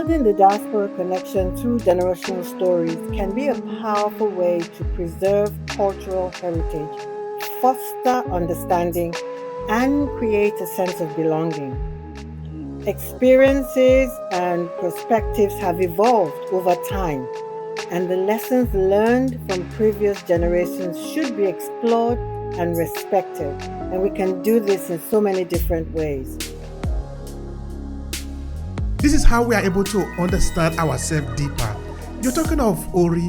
Building the diaspora connection through generational stories can be a powerful way to preserve cultural heritage, foster understanding, and create a sense of belonging. Experiences and perspectives have evolved over time, and the lessons learned from previous generations should be explored and respected. And we can do this in so many different ways. This is how we are able to understand ourselves deeper. You're talking of Ori.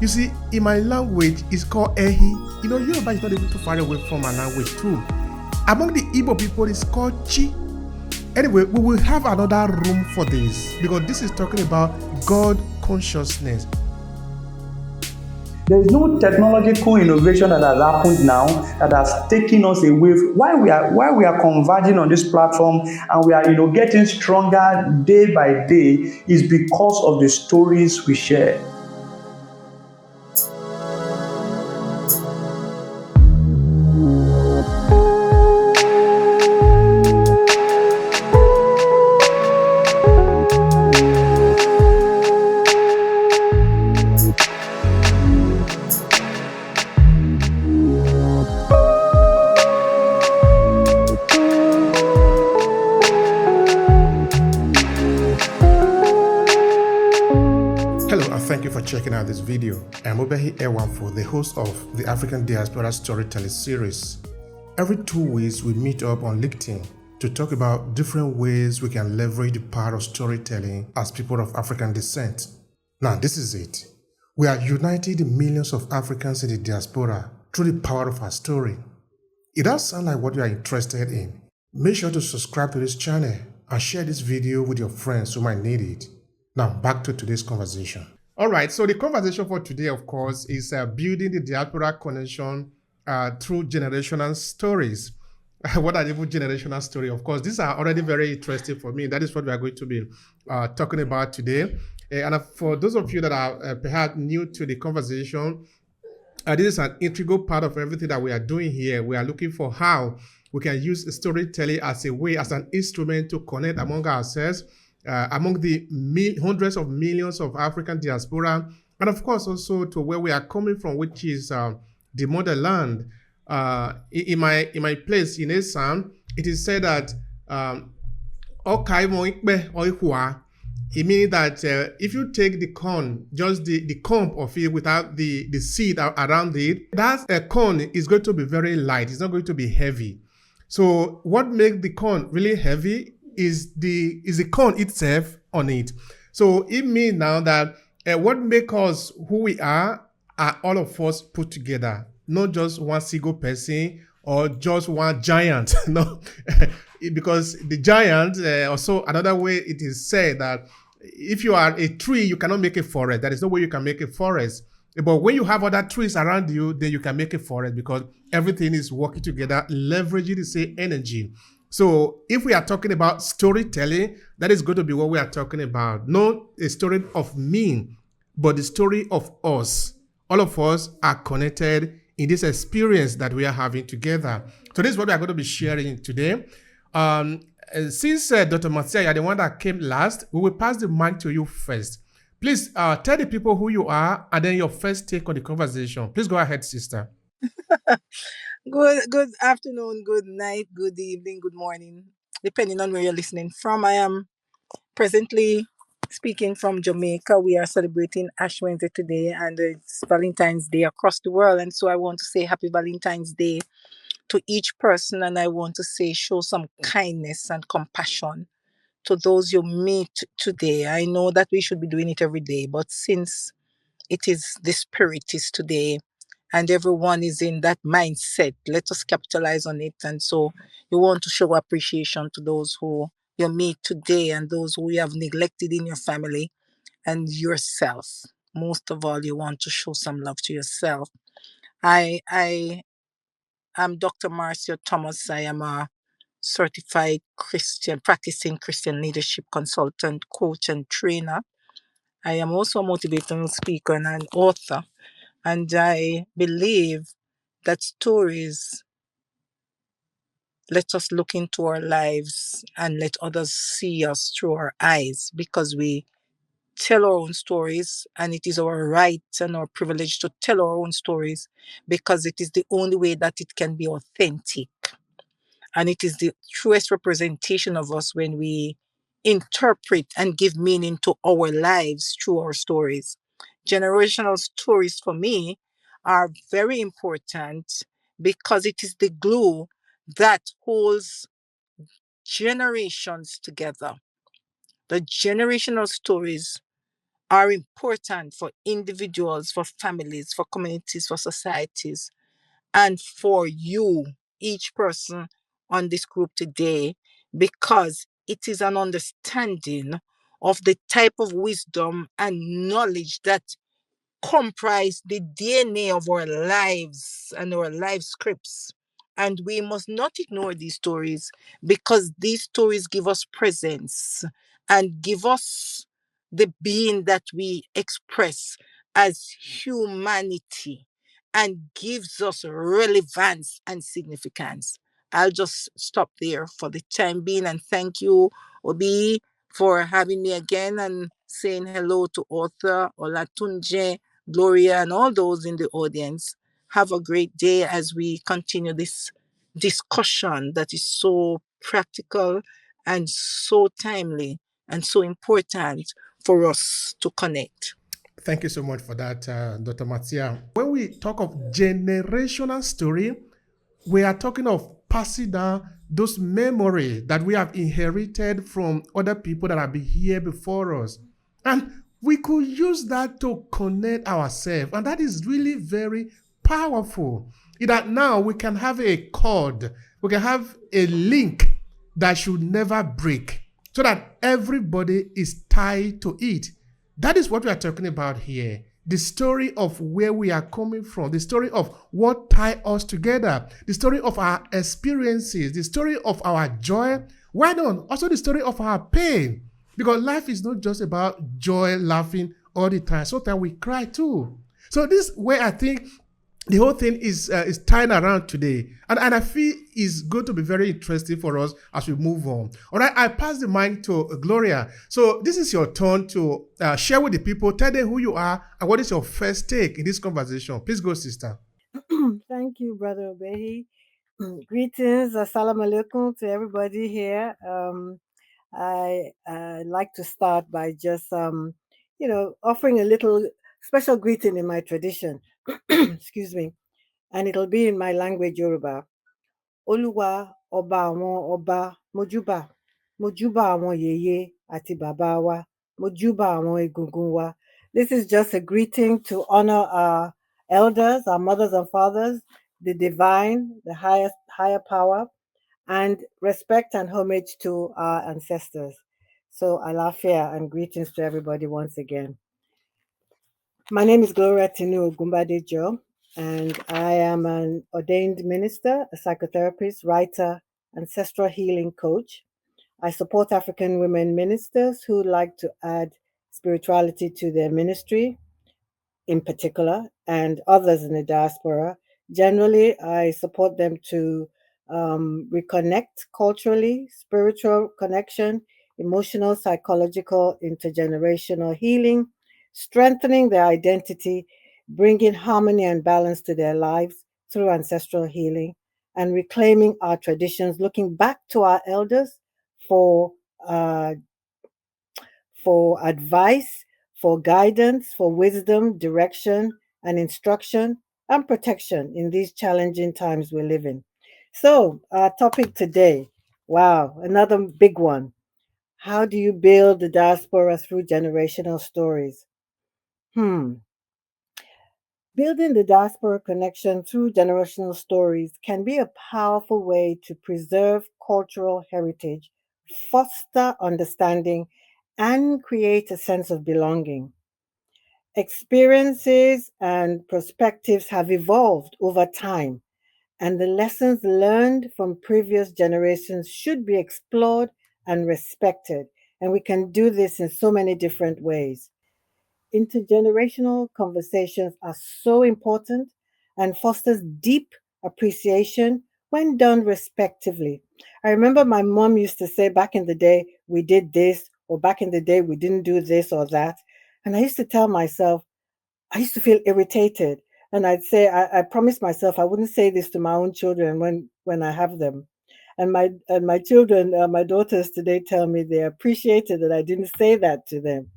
You see, in my language, it's called Ehi. Yoruba is not even too far away from our language too. Among the Igbo people, it's called Chi. Anyway, we will have another room for this because this is talking about God consciousness. There is no technological innovation that has happened now that has taken us away. Why we are converging on this platform and we are getting stronger day by day is because of the stories we share. Thank you for checking out this video. I'm Obehi Ewanfo, the host of the African Diaspora Storytelling Series. Every 2 weeks, we meet up on LinkedIn to talk about different ways we can leverage the power of storytelling as people of African descent. Now, this is it. We are uniting the millions of Africans in the diaspora through the power of our story. It does sound like what you are interested in. Make sure to subscribe to this channel and share this video with your friends who might need it. Now, back to today's conversation. All right, so the conversation for today, of course, is building the diaspora connection through generational stories. What are even generational stories? Of course, these are already very interesting for me. That is what we are going to be talking about today. And for those of you that are perhaps new to the conversation, this is an integral part of everything that we are doing here. We are looking for how we can use storytelling as a way, as an instrument to connect among ourselves, among the hundreds of millions of African diaspora, and of course also to where we are coming from, which is the motherland. In my place in Assam, it is said that it means that if you take the corn, just the comb of it without the seed around it, that corn is going to be very light. It's not going to be heavy. So what makes the corn really heavy is the corn itself on it. So it means now that what makes us who we are all of us put together, not just one single person or just one giant. No, because the giant, also another way it is said that if you are a tree, you cannot make a forest. There is no way you can make a forest. But when you have other trees around you, then you can make a forest because everything is working together, leveraging the same energy. So if we are talking about storytelling, that is going to be what we are talking about. Not a story of me, but the story of us. All of us are connected in this experience that we are having together. So this is what we are going to be sharing today. Since Dr. Matsia, you are the one that came last, we will pass the mic to you first. Please tell the people who you are and then your first take on the conversation. Please go ahead, sister. Good afternoon, good night, good evening, good morning, depending on where you're listening from. I am presently speaking from Jamaica. We are celebrating Ash Wednesday today, and it's Valentine's Day across the world. And so I want to say Happy Valentine's Day to each person, and I want to say show some kindness and compassion to those you meet today. I know that we should be doing it every day, but since it is the spirit is today and everyone is in that mindset, let us capitalize on it. And so you want to show appreciation to those who you meet today and those who you have neglected in your family and yourself. Most of all, you want to show some love to yourself. I am Dr. Marcia Thomas. I am a certified practicing Christian leadership consultant, coach, and trainer. I am also a motivational speaker and an author. And I believe that stories let us look into our lives and let others see us through our eyes, because we tell our own stories, and it is our right and our privilege to tell our own stories because it is the only way that it can be authentic. And it is the truest representation of us when we interpret and give meaning to our lives through our stories. Generational stories for me are very important because it is the glue that holds generations together. The generational stories are important for individuals, for families, for communities, for societies, and for you, each person on this group today, because it is an understanding of the type of wisdom and knowledge that comprise the DNA of our lives and our life scripts. And we must not ignore these stories because these stories give us presence and give us the being that we express as humanity and gives us relevance and significance. I'll just stop there for the time being and thank you, Obi, for having me again and saying hello to Author Olatunje, Gloria, and all those in the audience. Have a great day as we continue this discussion that is so practical and so timely and so important for us to connect. Thank you so much for that, Dr. Matia. When we talk of generational story, we are talking of passing down those memories that we have inherited from other people that have been here before us. And we could use that to connect ourselves. And that is really very powerful. In that now we can have a cord, we can have a link that should never break so that everybody is tied to it. That is what we are talking about here. The story of where we are coming from, the story of what ties us together, the story of our experiences, the story of our joy. Why not? Also the story of our pain. Because life is not just about joy, laughing all the time. Sometimes we cry too. So this way I think the whole thing is tying around today. And I feel it's going to be very interesting for us as we move on. All right, I pass the mic to Gloria. So this is your turn to share with the people, tell them who you are and what is your first take in this conversation. Please go, sister. Thank you, Brother Obehi. Greetings, assalamu alaikum to everybody here. I like to start by just, offering a little special greeting in my tradition. Excuse me. And it'll be in my language, Yoruba. Oluwa, Ọba àwọn ọba, Mojuba. Mojuba àwọn yèyé àti bàbá wa. Mojuba àwọn egungun wa. This is just a greeting to honor our elders, our mothers and fathers, the divine, the higher power, and respect and homage to our ancestors. So alafia and greetings to everybody once again. My name is Gloria Tinu Gumbadejo, and I am an ordained minister, a psychotherapist, writer, ancestral healing coach. I support African women ministers who like to add spirituality to their ministry in particular, and others in the diaspora. Generally, I support them to reconnect culturally, spiritual connection, emotional, psychological, intergenerational healing, strengthening their identity, bringing harmony and balance to their lives through ancestral healing, and reclaiming our traditions, looking back to our elders for uh, for advice, for guidance, for wisdom, direction, and instruction and protection in these challenging times we live in. So, our topic today, wow, another big one. How do you build the diaspora through generational stories? Building the diaspora connection through generational stories can be a powerful way to preserve cultural heritage, foster understanding, and create a sense of belonging. Experiences and perspectives have evolved over time, and the lessons learned from previous generations should be explored and respected. And we can do this in so many different ways. Intergenerational conversations are so important and fosters deep appreciation when done respectively. I remember my mom used to say back in the day, we did this, or back in the day, we didn't do this or that. And I used to tell myself, I used to feel irritated. And I'd say, I promised myself I wouldn't say this to my own children when I have them. And my children, my daughters today tell me they appreciated that I didn't say that to them.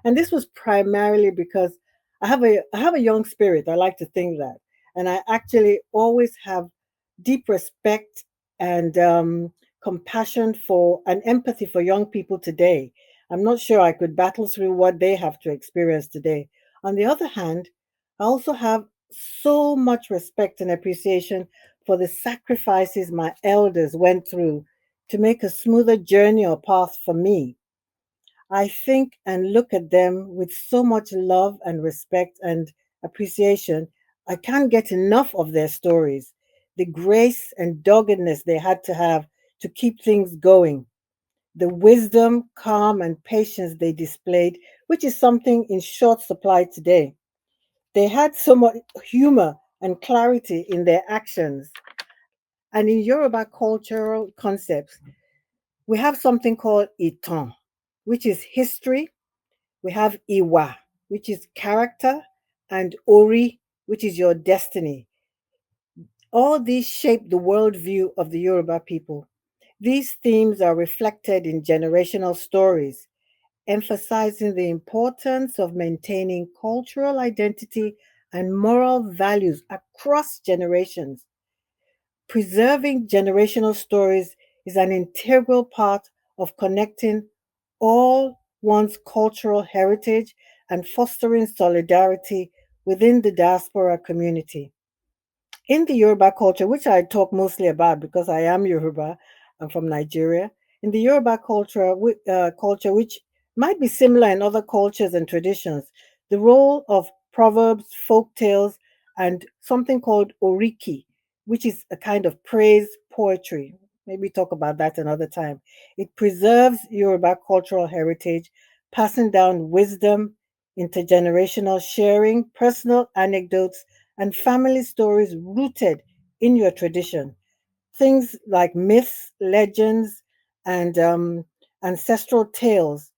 And this was primarily because I have a young spirit. I like to think that. And I actually always have deep respect and compassion for and empathy for young people today. I'm not sure I could battle through what they have to experience today. On the other hand, I also have so much respect and appreciation for the sacrifices my elders went through to make a smoother journey or path for me. I think and look at them with so much love and respect and appreciation. I can't get enough of their stories, the grace and doggedness they had to have to keep things going, the wisdom, calm, and patience they displayed, which is something in short supply today. They had so much humor and clarity in their actions. And in Yoruba cultural concepts, we have something called Itan, which is history. We have Iwa, which is character, and Ori, which is your destiny. All these shape the worldview of the Yoruba people. These themes are reflected in generational stories, emphasizing the importance of maintaining cultural identity and moral values across generations. Preserving generational stories is an integral part of connecting all one's cultural heritage and fostering solidarity within the diaspora community. In the Yoruba culture, which I talk mostly about because I am Yoruba, I'm from Nigeria. In the Yoruba culture, culture which might be similar in other cultures and traditions, the role of proverbs, folk tales, and something called oriki, which is a kind of praise poetry. Maybe talk about that another time. It preserves Yoruba cultural heritage, passing down wisdom, intergenerational sharing, personal anecdotes, and family stories rooted in your tradition. Things like myths, legends, and ancestral tales.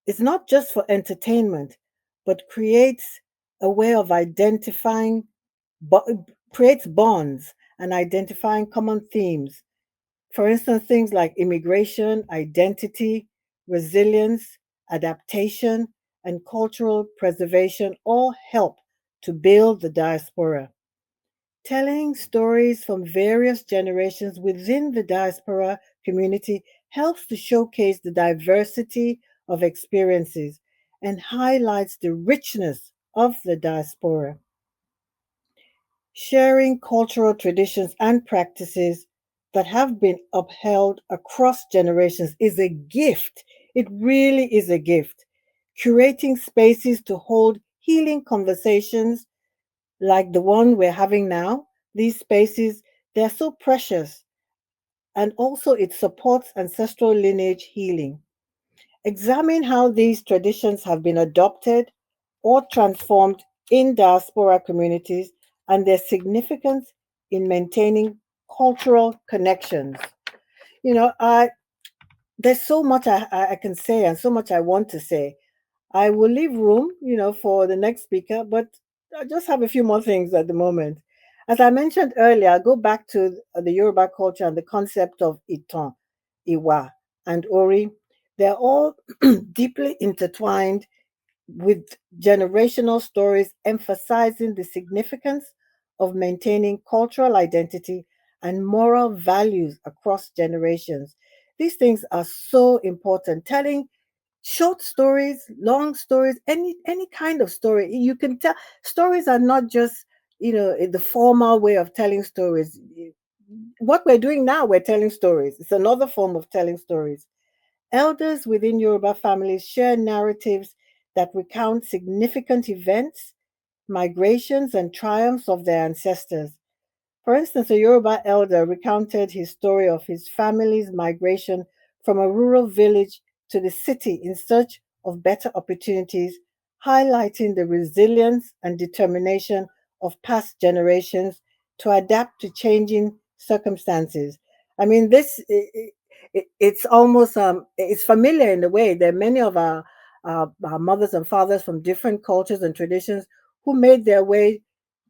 It's not just for entertainment, but creates a way of identifying, creates bonds and identifying common themes. For instance, things like immigration, identity, resilience, adaptation, and cultural preservation all help to build the diaspora. Telling stories from various generations within the diaspora community helps to showcase the diversity of experiences and highlights the richness of the diaspora. Sharing cultural traditions and practices that have been upheld across generations is a gift. It really is a gift. Curating spaces to hold healing conversations like the one we're having now, these spaces, they're so precious. And also, it supports ancestral lineage healing. Examine how these traditions have been adopted or transformed in diaspora communities and their significance in maintaining cultural connections. You know, there's so much I can say and so much I want to say. I will leave room, for the next speaker, but I just have a few more things at the moment. As I mentioned earlier, I'll go back to the Yoruba culture and the concept of Itan, Iwa, and Ori. They're all deeply intertwined with generational stories emphasizing the significance of maintaining cultural identity and moral values across generations. These things are so important. Telling short stories, long stories, any kind of story. You can tell stories are not just, the formal way of telling stories. What we're doing now, we're telling stories. It's another form of telling stories. Elders within Yoruba families share narratives that recount significant events, migrations, and triumphs of their ancestors. For instance, a Yoruba elder recounted his story of his family's migration from a rural village to the city in search of better opportunities, highlighting the resilience and determination of past generations to adapt to changing circumstances. I mean, it's almost it's familiar in a way. There are many of our mothers and fathers from different cultures and traditions who made their way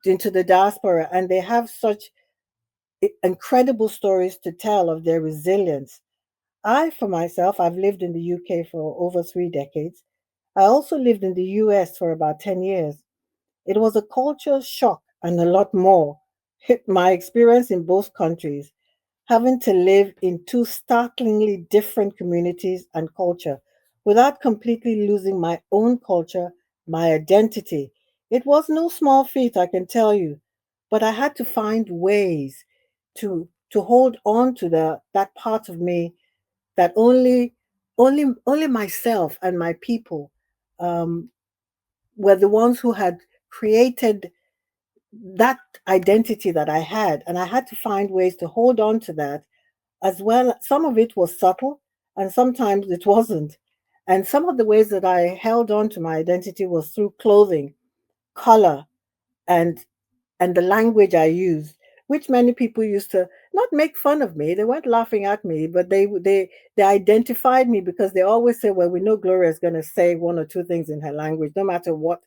into the diaspora, and they have such incredible stories to tell of their resilience. I, for myself, I've lived in the UK for over 3 decades. I also lived in the US for about 10 years. It was a culture shock and a lot more. My experience in both countries, having to live in two startlingly different communities and culture without completely losing my own culture, my identity. It was no small feat, I can tell you, but I had to find ways to hold on to that part of me that only myself and my people um, were the ones who had created that identity that I had, and I had to find ways to hold on to that as well. Some of it was subtle, and sometimes it wasn't. And some of the ways that I held on to my identity was through clothing, color, and the language I used, which many people used to not make fun of me. They weren't laughing at me, but they identified me because they always say, "Well, we know Gloria is going to say one or two things in her language, no matter what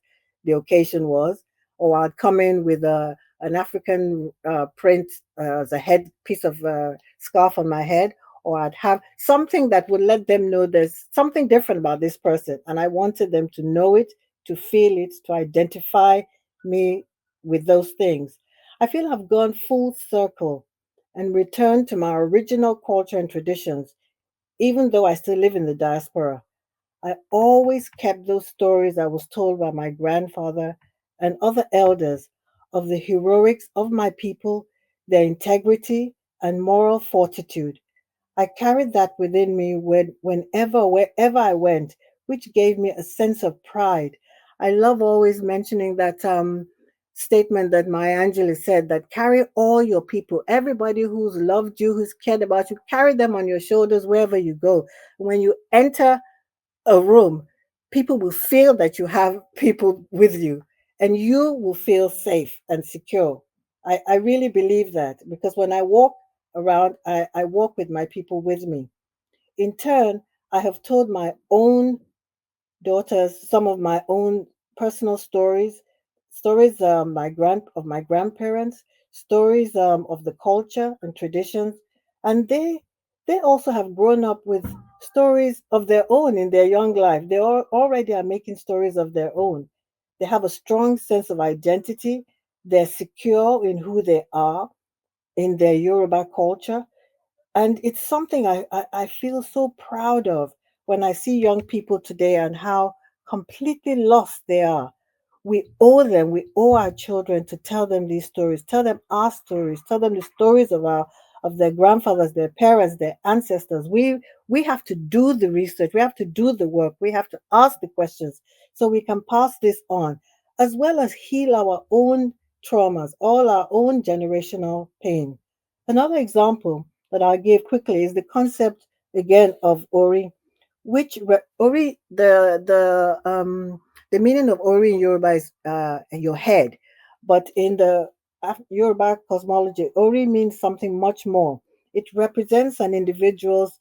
the occasion was." Or I'd come in with an African print as a head piece of scarf on my head, or I'd have something that would let them know there's something different about this person, and I wanted them to know it, to feel it, to identify me with those things. I feel I've gone full circle and returned to my original culture and traditions, even though I still live in the diaspora. I always kept those stories I was told by my grandfather and other elders of the heroics of my people, their integrity and moral fortitude. I carried that within me wherever I went, which gave me a sense of pride. I love always mentioning that statement that Maya Angelou said, that carry all your people, everybody who's loved you, who's cared about you, carry them on your shoulders wherever you go. When you enter a room, people will feel that you have people with you, and you will feel safe and secure. I really believe that because when I walk around, I walk with my people with me. In turn, I have told my own daughters some of my own personal stories, stories of my grandparents, stories of the culture and traditions, and they also have grown up with stories of their own in their young life. They already are making stories of their own. They have a strong sense of identity. They're secure in who they are in their Yoruba culture, and it's something I feel so proud of when I see young people today and how completely lost they are. We owe our children to tell them these stories, tell them our stories, tell them the stories of their grandfathers, their parents, their ancestors. We have to do the research, we have to do the work, we have to ask the questions so we can pass this on, as well as heal our own traumas, all our own generational pain. Another example that I'll give quickly is the concept again of Ori, Ori the meaning of Ori in Yoruba is your head, but in the Yoruba cosmology, Ori means something much more. It represents an individual's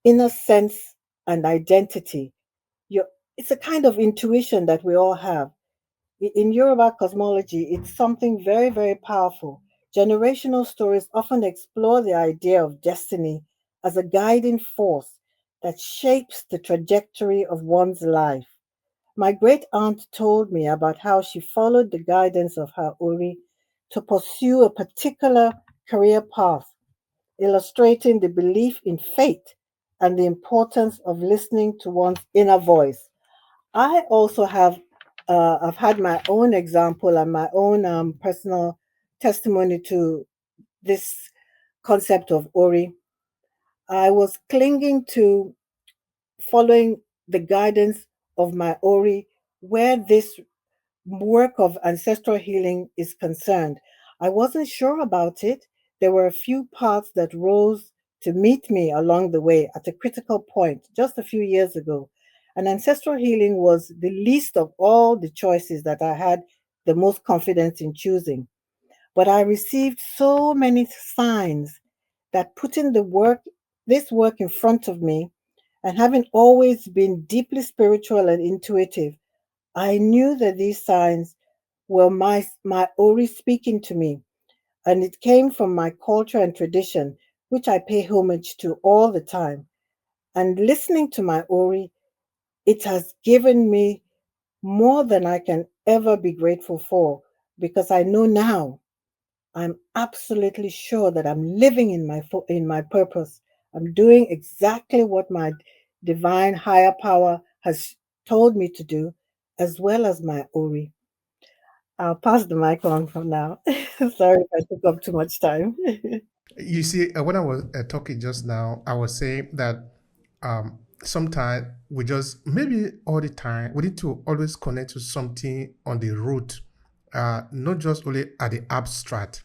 inner sense and identity. Your, it's a kind of intuition that we all have. In Yoruba cosmology, it's something very, very powerful. Generational stories often explore the idea of destiny as a guiding force that shapes the trajectory of one's life. My great aunt told me about how she followed the guidance of her Ori to pursue a particular career path, illustrating the belief in fate and the importance of listening to one's inner voice. I also I've had my own example and my own personal testimony to this concept of Ori. I was clinging to following the guidance of my Ori where this work of ancestral healing is concerned. I wasn't sure about it. There were a few paths that rose to meet me along the way at a critical point just a few years ago. And ancestral healing was the least of all the choices that I had the most confidence in choosing. But I received so many signs that putting this work in front of me And having always been deeply spiritual and intuitive, I knew that these signs were my Ori speaking to me, and it came from my culture and tradition, which I pay homage to all the time. And listening to my Ori, it has given me more than I can ever be grateful for, because I know now, I'm absolutely sure that I'm living in my purpose. I'm doing exactly what my divine higher power has told me to do, as well as my Ori. I'll pass the mic on from now. Sorry if I took up too much time. You see, when I was talking just now, I was saying that sometimes we just, maybe all the time, we need to always connect to something on the root, not just only at the abstract.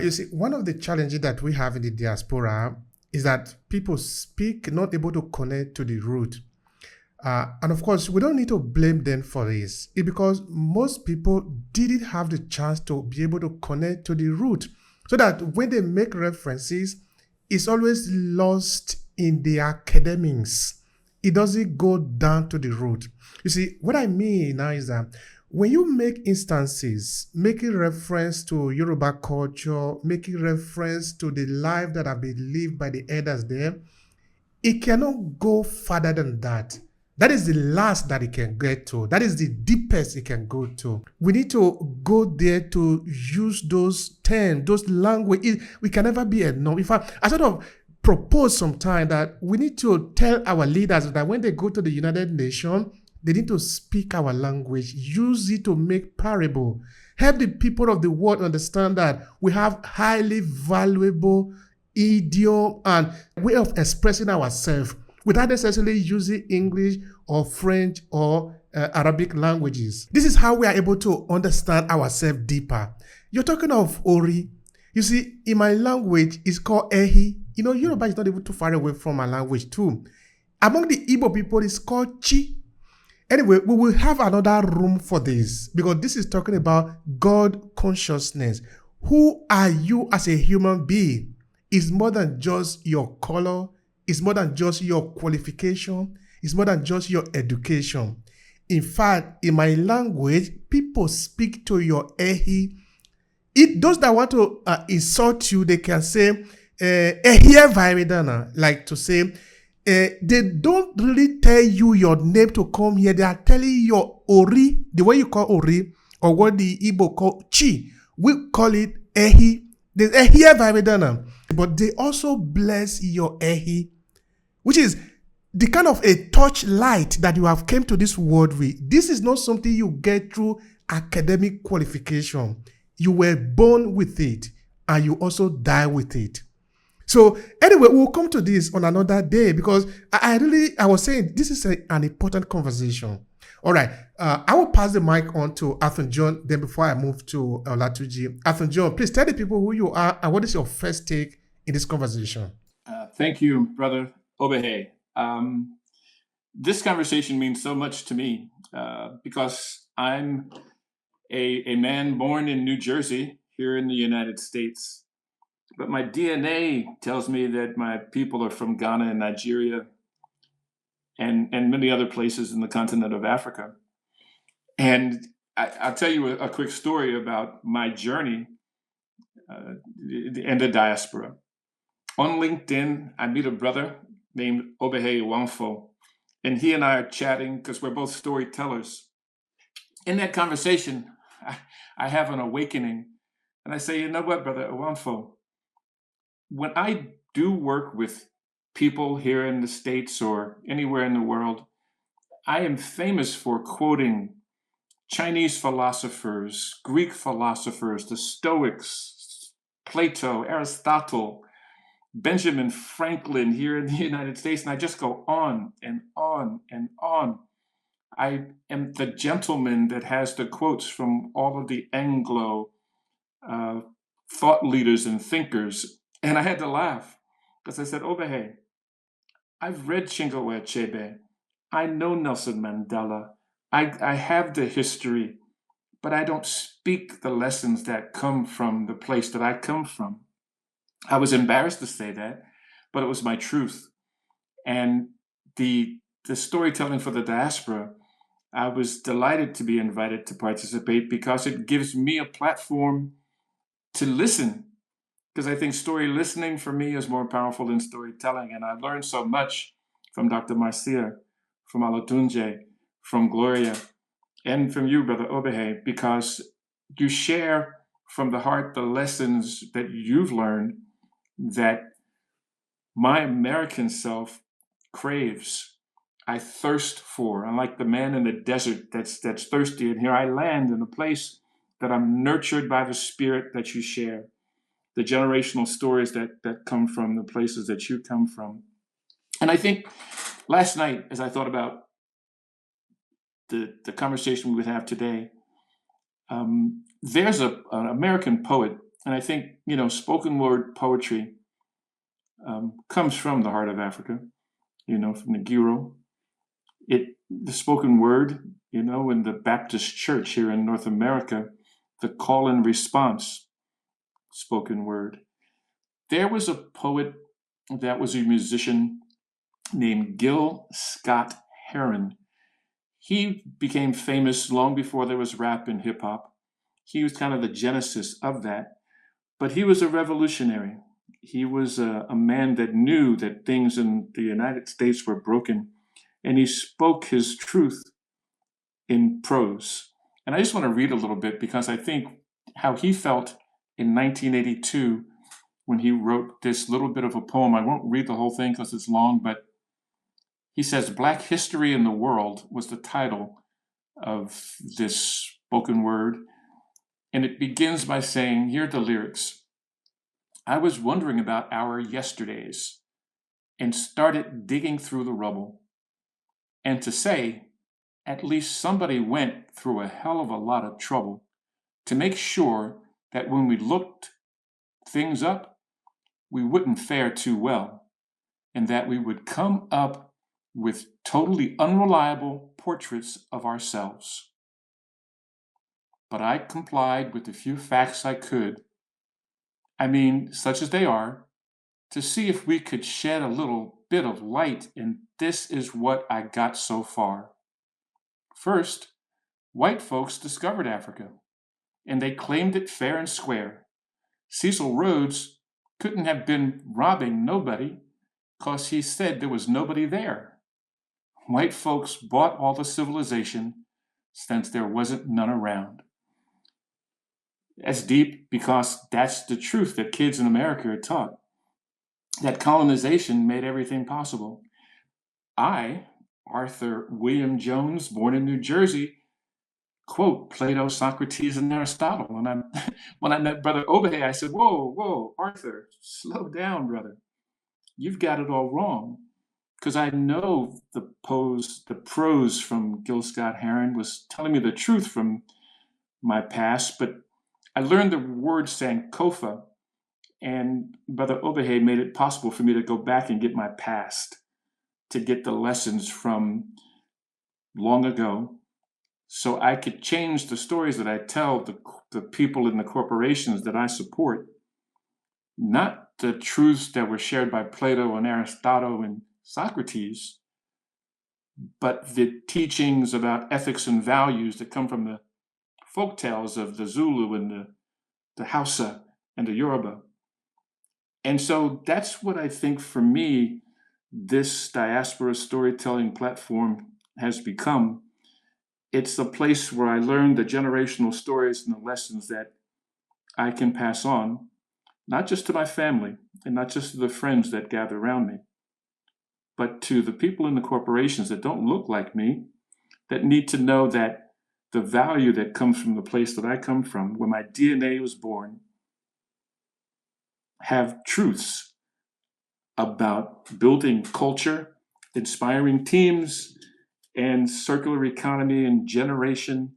You see, one of the challenges that we have in the diaspora is that people speak not able to connect to the root. And of course, we don't need to blame them for this. It's because most people didn't have the chance to be able to connect to the root. So that when they make references, it's always lost in the academics. It doesn't go down to the root. You see, what I mean now is that when you make instances, making reference to Yoruba culture, making reference to the life that have been lived by the elders there, it cannot go further than that. That is the last that it can get to. That is the deepest it can go to. We need to go there to use those terms, those language. We can never be enough. In fact, I sort of propose sometime that we need to tell our leaders that when they go to the United Nations, they need to speak our language, use it to make parable, help the people of the world understand that we have highly valuable idiom and way of expressing ourselves without necessarily using English or French or Arabic languages. This is how we are able to understand ourselves deeper. You're talking of Ori. You see, in my language, it's called Ehi. You know, Yoruba is not even too far away from my language too. Among the Igbo people, it's called Chi. Anyway, we will have another room for this because this is talking about God consciousness. Who are you as a human being? It's more than just your color. It's more than just your qualification. It's more than just your education. In fact, in my language, people speak to your ehi. Those that want to insult you, they can say, ehie vaidana, like to say, they don't really tell you your name to come here. They are telling your Ori, the way you call Ori, or what the Igbo call Chi. We call it Ehi. There's Ehie Vaidana. But they also bless your Ehi, which is the kind of a touch light that you have came to this world with. This is not something you get through academic qualification. You were born with it and you also die with it. So anyway, we'll come to this on another day because I was saying this is an important conversation. All right, I will pass the mic on to Arthur John. Then before I move to Latuji, Arthur John, please tell the people who you are and what is your first take in this conversation. Thank you, Brother Obehe. This conversation means so much to me because I'm a man born in New Jersey here in the United States. But my DNA tells me that my people are from Ghana and Nigeria and many other places in the continent of Africa. And I'll tell you a quick story about my journey in the diaspora. On LinkedIn, I meet a brother named Obehe Wanfo, and he and I are chatting because we're both storytellers. In that conversation, I have an awakening, and I say, you know what, Brother Wanfo, when I do work with people here in the States or anywhere in the world, I am famous for quoting Chinese philosophers, Greek philosophers, the Stoics, Plato, Aristotle, Benjamin Franklin here in the United States, and I just go on and on and on. I am the gentleman that has the quotes from all of the Anglo thought leaders and thinkers. And I had to laugh because I said, Obehe, I've read Chinua Achebe. I know Nelson Mandela. I have the history, but I don't speak the lessons that come from the place that I come from. I was embarrassed to say that, but it was my truth. And the storytelling for the diaspora, I was delighted to be invited to participate because it gives me a platform to listen. Because I think story listening for me is more powerful than storytelling. And I learned so much from Dr. Marcia, from Alatunje, from Gloria, and from you, Brother Obehe, because you share from the heart the lessons that you've learned that my American self craves. I thirst for. I'm like the man in the desert that's thirsty. And here I land in a place that I'm nurtured by the spirit that you share, the generational stories that come from the places that you come from. And I think last night, as I thought about the conversation we would have today, there's an American poet, and I think, spoken word poetry comes from the heart of Africa, from the Giro. The spoken word, in the Baptist church here in North America, the call and response spoken word. There was a poet that was a musician named Gil Scott Heron. He became famous long before there was rap and hip hop. He was kind of the genesis of that, but he was a revolutionary. He was a man that knew that things in the United States were broken, and he spoke his truth in prose. And I just want to read a little bit because I think how he felt in 1982 when he wrote this little bit of a poem. I won't read the whole thing because it's long, but he says, "Black History in the World" was the title of this spoken word. And it begins by saying, here are the lyrics. "I was wondering about our yesterdays and started digging through the rubble. And to say, at least somebody went through a hell of a lot of trouble to make sure that when we looked things up, we wouldn't fare too well, and that we would come up with totally unreliable portraits of ourselves. But I complied with the few facts I could, I mean, such as they are, to see if we could shed a little bit of light, and this is what I got so far. First, white folks discovered Africa, and they claimed it fair and square. Cecil Rhodes couldn't have been robbing nobody, 'cause he said there was nobody there. White folks bought all the civilization, since there wasn't none around." That's deep because that's the truth that kids in America are taught. That colonization made everything possible. I, Arthur William Jones, born in New Jersey, quote Plato, Socrates, and Aristotle. And when I met Brother Obehe, I said, whoa, Arthur, slow down, brother. You've got it all wrong. Because I know the prose from Gil Scott Heron was telling me the truth from my past, but I learned the word Sankofa, and Brother Obehe made it possible for me to go back and get my past, to get the lessons from long ago, so I could change the stories that I tell the people in the corporations that I support, not the truths that were shared by Plato and Aristotle and Socrates, but the teachings about ethics and values that come from the folk tales of the Zulu and the Hausa and the Yoruba. And so that's what I think for me, this diaspora storytelling platform has become. It's a place where I learn the generational stories and the lessons that I can pass on, not just to my family and not just to the friends that gather around me, but to the people in the corporations that don't look like me, that need to know that the value that comes from the place that I come from, where my DNA was born, have truths about building culture, inspiring teams, and circular economy and generations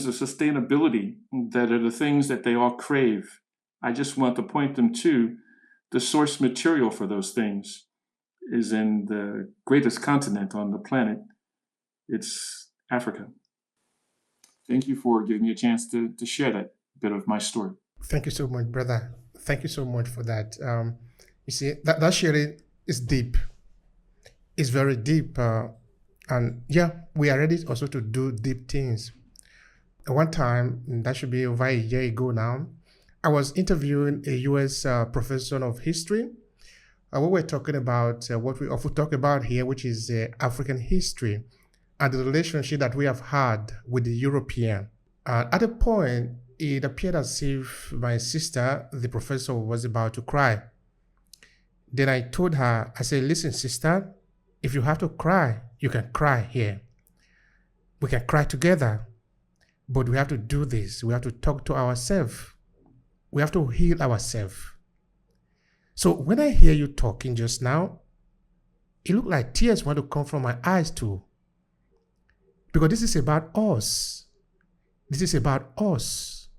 of sustainability that are the things that they all crave. I just want to point them to the source material for those things is in the greatest continent on the planet. It's Africa. Thank you for giving me a chance to share that bit of my story. Thank you so much, brother. Thank you so much for that. You see, that sharing is deep. It's very deep. And yeah, we are ready also to do deep things. One time, that should be over a year ago now, I was interviewing a US professor of history. We were talking about what we often talk about here, which is African history and the relationship that we have had with the European. At a point, it appeared as if my sister, the professor, was about to cry. Then I told her, I said, listen, sister, if you have to cry, you can cry here. We can cry together, but we have to do this. We have to talk to ourselves. We have to heal ourselves. So when I hear you talking just now, it looked like tears want to come from my eyes too. Because this is about us. This is about us.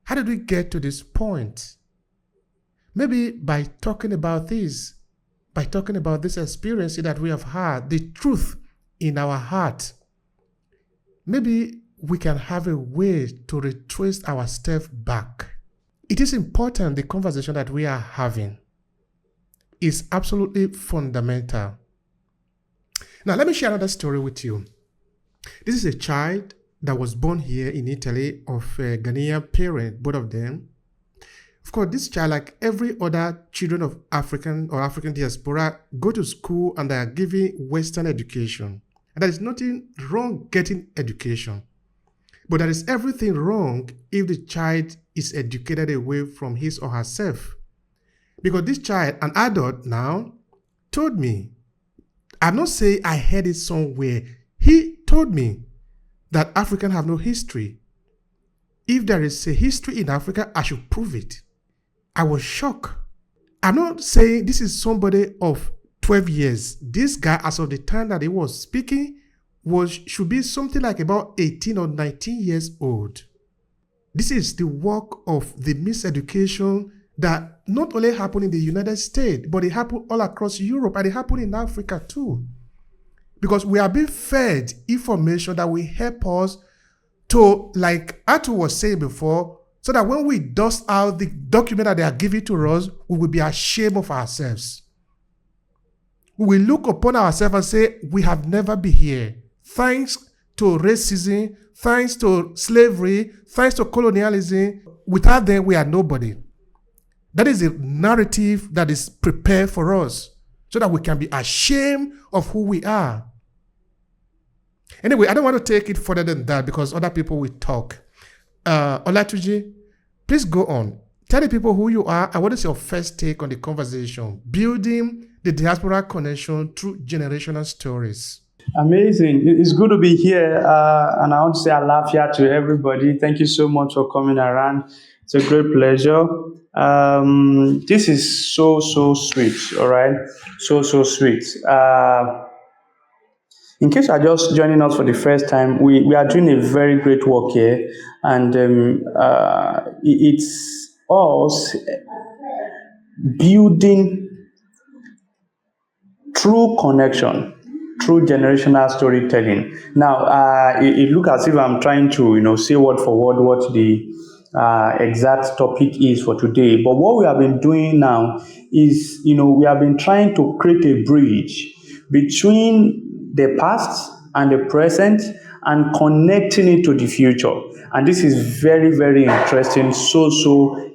How did we get to this point? Maybe by talking about this experience that we have had, the truth in our heart, maybe we can have a way to retrace our steps back. It is important, the conversation that we are having is absolutely fundamental. Now, let me share another story with you. This is a child that was born here in Italy of a Ghanaian parent, both of them. Of course, this child, like every other children of African or African diaspora, go to school and they are given Western education. And there is nothing wrong getting education. But there is everything wrong if the child is educated away from his or herself. Because this child, an adult now, told me, I'm not saying I heard it somewhere. He told me that Africans have no history. If there is a history in Africa, I should prove it. I was shocked. I'm not saying this is somebody of 12 years. This guy, as of the time that he was speaking, should be something like about 18 or 19 years old. This is the work of the miseducation that not only happened in the United States, but it happened all across Europe and it happened in Africa too. Because we are being fed information that will help us to, like Atu was saying before, so that when we dust out the document that they are giving to us, we will be ashamed of ourselves. We will look upon ourselves and say, we have never been here. Thanks to racism, thanks to slavery, thanks to colonialism, without them, we are nobody. That is a narrative that is prepared for us so that we can be ashamed of who we are. Anyway, I don't want to take it further than that because other people will talk. Olatuji, please go on. Tell the people who you are and what is your first take on the conversation, building the diaspora connection through generational stories. Amazing. It's good to be here. And I want to say alafia to everybody. Thank you so much for coming around. It's a great pleasure. This is so sweet. All right. So sweet. In case you are just joining us for the first time, we are doing a very great work here. And it's us building true connection through generational storytelling. Now, it looks as if I'm trying to, say word for word what the exact topic is for today. But what we have been doing now is, we have been trying to create a bridge between the past and the present and connecting it to the future. And this is very, very interesting. So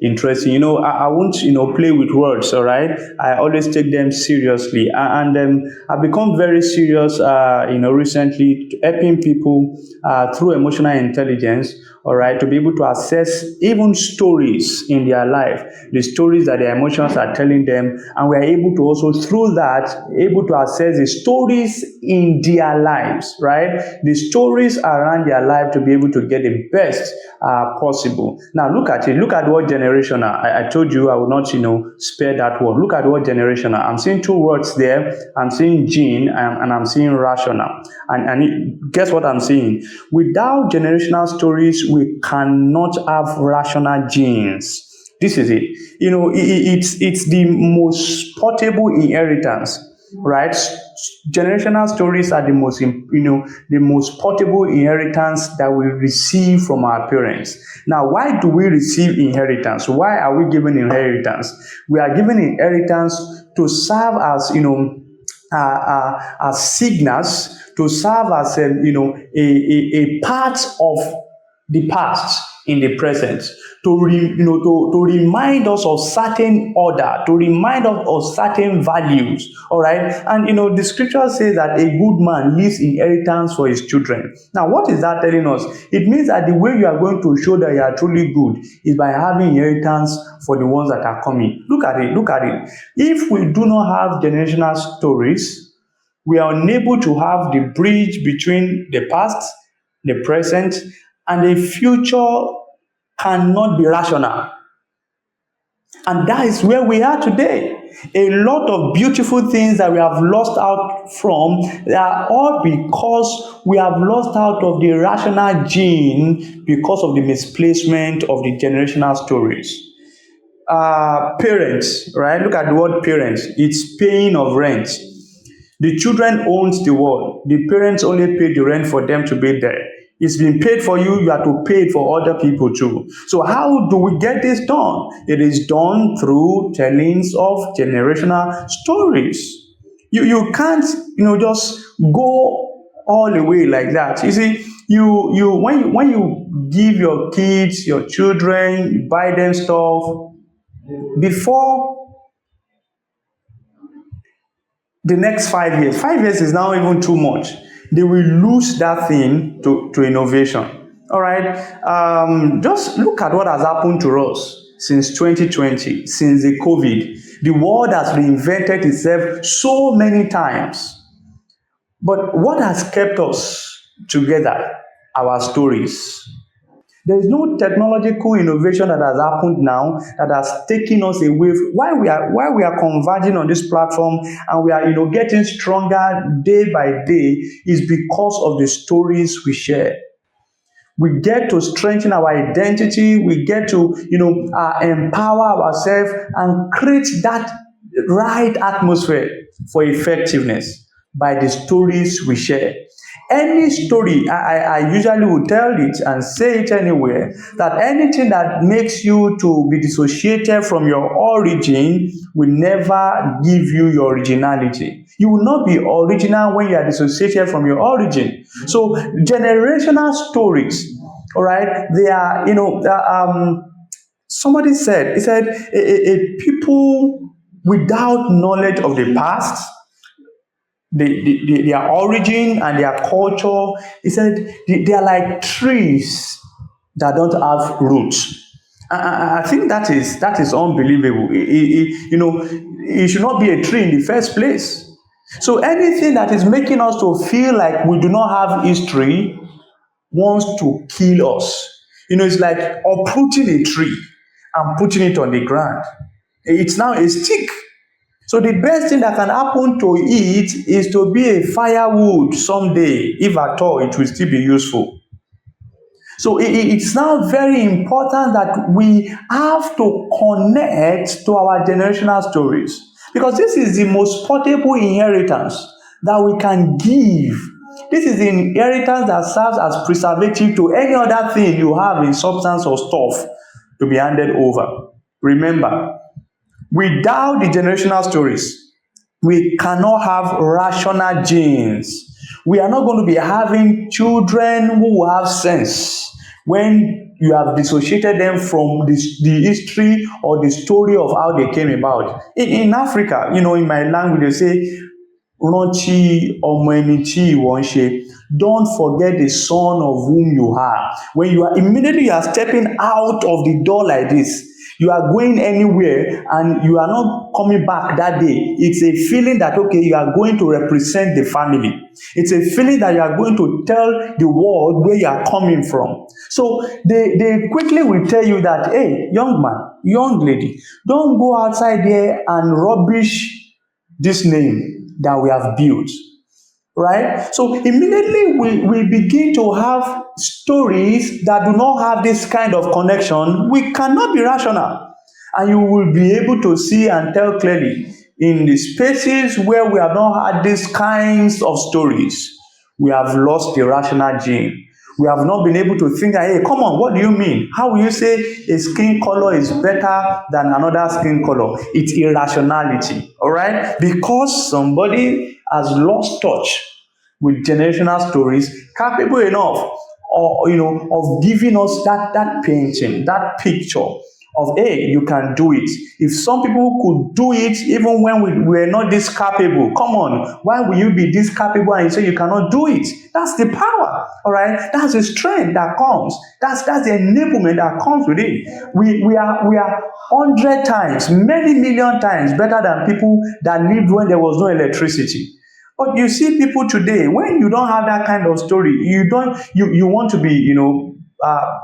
interesting. I won't, play with words, all right? I always take them seriously. And I've become very serious, recently, helping people through emotional intelligence, all right, to be able to assess even stories in their life, the stories that their emotions are telling them. And we are able to also, through that, able to assess the stories in their lives, right? The stories around their life to be able to get the best possible. Now, look at it. Look at what generational. I told you I will not, spare that word. Look at what generational. I'm seeing two words there. I'm seeing gene and I'm seeing rational. And guess what I'm seeing? Without generational stories, we cannot have rational genes. This is it. It's the most portable inheritance, right? Generational stories are the most portable inheritance that we receive from our parents. Now, why do we receive inheritance? Why are we given inheritance? We are given inheritance to serve as, signals to serve as a part of the past in the present, to remind us of certain order, to remind us of certain values. All right, and the scripture says that a good man leaves inheritance for his children. Now, what is that telling us? It means that the way you are going to show that you are truly good is by having inheritance for the ones that are coming. Look at it, look at it. If we do not have generational stories, we are unable to have the bridge between the past, the present, and the future cannot be rational. And that is where we are today. A lot of beautiful things that we have lost out from, they are all because we have lost out of the rational gene because of the misplacement of the generational stories. Parents, right? Look at the word parents. It's paying of rent. The children owns the world. The parents only pay the rent for them to be there. It's been paid for you, you have to pay it for other people too. So how do we get this done? It is done through tellings of generational stories. You can't just go all the way like that. You see, when you give your kids, your children, you buy them stuff, before the next 5 years. 5 years is now even too much. They will lose that thing to innovation. All right. Just look at what has happened to us since 2020, since the COVID. The world has reinvented itself so many times. But what has kept us together? Our stories. There is no technological innovation that has happened now that has taken us away. Why we are converging on this platform and we are getting stronger day by day is because of the stories we share. We get to strengthen our identity. We get to empower ourselves and create that right atmosphere for effectiveness by the stories we share. Any story, I usually will tell it and say it anywhere, that anything that makes you to be dissociated from your origin will never give you your originality. You will not be original when you are dissociated from your origin. So generational stories, all right, they are, somebody said, he said, a people without knowledge of the past, their origin and their culture. He said they are like trees that don't have roots. I think that is unbelievable. It should not be a tree in the first place. So anything that is making us to feel like we do not have history wants to kill us. It's like uprooting a tree and putting it on the ground. It's now a stick. So the best thing that can happen to it is to be a firewood someday, if at all it will still be useful. So it's now very important that we have to connect to our generational stories, because this is the most portable inheritance that we can give. This is the inheritance that serves as preservative to any other thing you have in substance or stuff to be handed over. Remember, without the generational stories, we cannot have rational genes. We are not going to be having children who will have sense when you have dissociated them from the history or the story of how they came about. In Africa, in my language, they say, rántí ọmọ ẹni tí ìwọ ń ṣe. Don't forget the son of whom you are. When you are immediately you are stepping out of the door like this, you are going anywhere and you are not coming back that day. It's a feeling that, okay, you are going to represent the family. It's a feeling that you are going to tell the world where you are coming from. So they quickly will tell you that, hey, young man, young lady, don't go outside there and rubbish this name that we have built. Right? So immediately we begin to have stories that do not have this kind of connection. We cannot be rational. And you will be able to see and tell clearly in the spaces where we have not had these kinds of stories, we have lost the rational gene. We have not been able to think, hey, come on, what do you mean? How will you say a skin color is better than another skin color? It's irrationality, all right? Because somebody has lost touch with generational stories, capable enough or of giving us that painting, that picture of, hey, you can do it. If some people could do it even when we were not this capable, come on, why will you be this capable and you say you cannot do it? That's the power, all right? That's the strength that comes. That's the enablement that comes with it. We are 100 times, many million times better than people that lived when there was no electricity. But you see people today, when you don't have that kind of story, you want to be,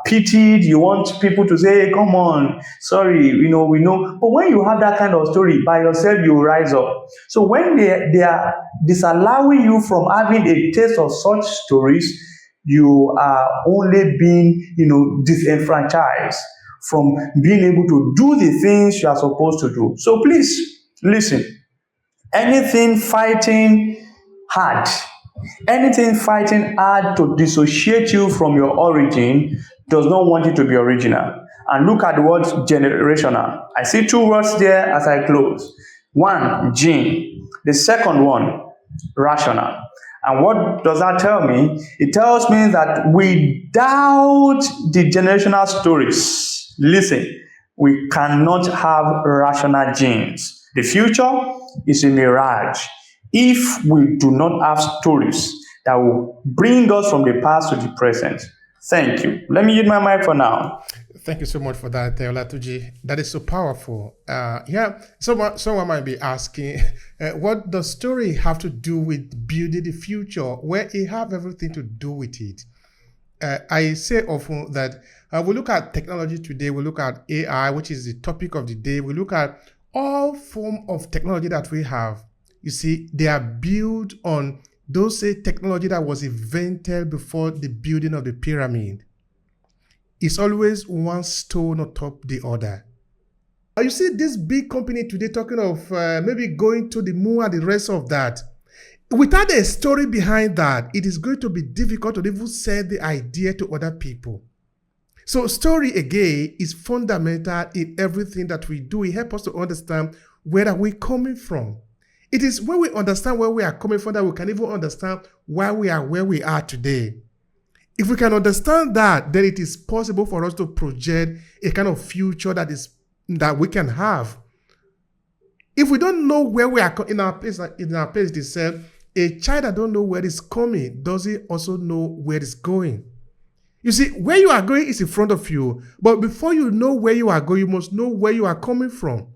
pitied. You want people to say, hey, come on, sorry, we know. But when you have that kind of story by yourself, you rise up. So when they are disallowing you from having a taste of such stories, you are only being, disenfranchised from being able to do the things you are supposed to do. So please listen. Anything fighting hard, anything fighting hard to dissociate you from your origin does not want you to be original. And look at the word generational. I see two words there as I close. One, gene. The second one, rational. And what does that tell me? It tells me that without the generational stories, listen, we cannot have rational genes. The future is a mirage if we do not have stories that will bring us from the past to the present. Thank you. Let me use my mic for now. Thank you so much for that, Olatuji. That is so powerful. Someone might be asking, what does story have to do with building the future? Well, it have everything to do with it. I say often that we look at technology today, we look at AI, which is the topic of the day. We look at all form of technology that we have. You see, they are built on those technology that was invented before the building of the pyramid. It's always one stone on top the other. You see this big company today talking of maybe going to the moon and the rest of that. Without a story behind that, it is going to be difficult to even sell the idea to other people. So story, again, is fundamental in everything that we do. It helps us to understand where are we coming from. It is when we understand where we are coming from that we can even understand why we are where we are today. If we can understand that, then it is possible for us to project a kind of future that we can have. If we don't know where we are in our place itself, a child that don't know where it's coming doesn't also know where it's going. You see, where you are going is in front of you, but before you know where you are going, you must know where you are coming from.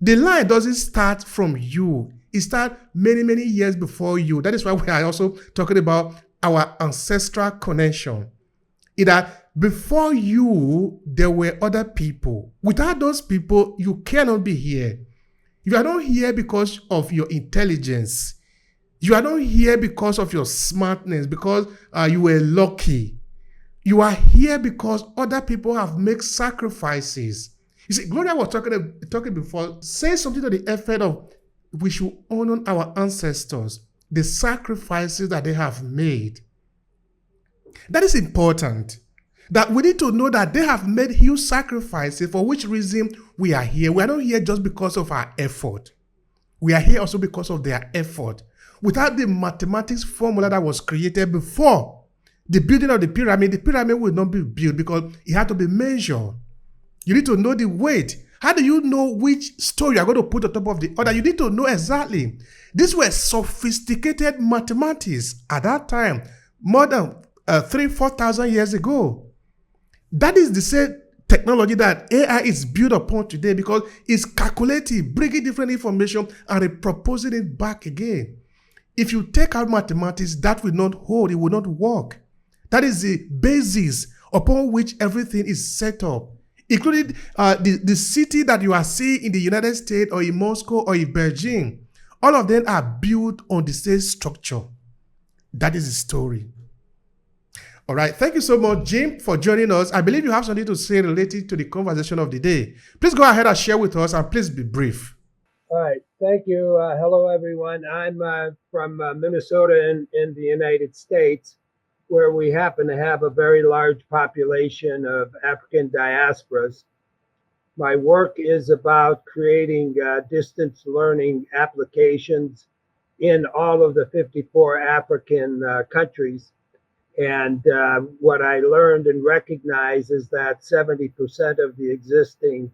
The line doesn't start from you. It starts many, many years before you. That is why we are also talking about our ancestral connection. That before you, there were other people. Without those people, you cannot be here. You are not here because of your intelligence. You are not here because of your smartness, because you were lucky. You are here because other people have made sacrifices. You see, Gloria was talking before, say something to the effect of we should honor our ancestors, the sacrifices that they have made. That is important. That we need to know that they have made huge sacrifices, for which reason we are here. We are not here just because of our effort. We are here also because of their effort. Without the mathematics formula that was created before the building of the pyramid would not be built because it had to be measured. You need to know the weight. How do you know which stone you are going to put on top of the other? You need to know exactly. These were sophisticated mathematics at that time, more than 3,000-4,000 years ago. That is the same technology that AI is built upon today, because it's calculating, bringing different information and repurposing it back again. If you take out mathematics, that will not hold, it will not work. That is the basis upon which everything is set up, including the city that you are seeing in the United States or in Moscow or in Beijing. All of them are built on the same structure. That is the story. All right. Thank you so much, Jim, for joining us. I believe you have something to say related to the conversation of the day. Please go ahead and share with us, and please be brief. All right. Thank you. Hello, everyone. I'm from Minnesota in the United States, where we happen to have a very large population of African diasporas. My work is about creating distance learning applications in all of the 54 African countries. And what I learned and recognized is that 70% of the existing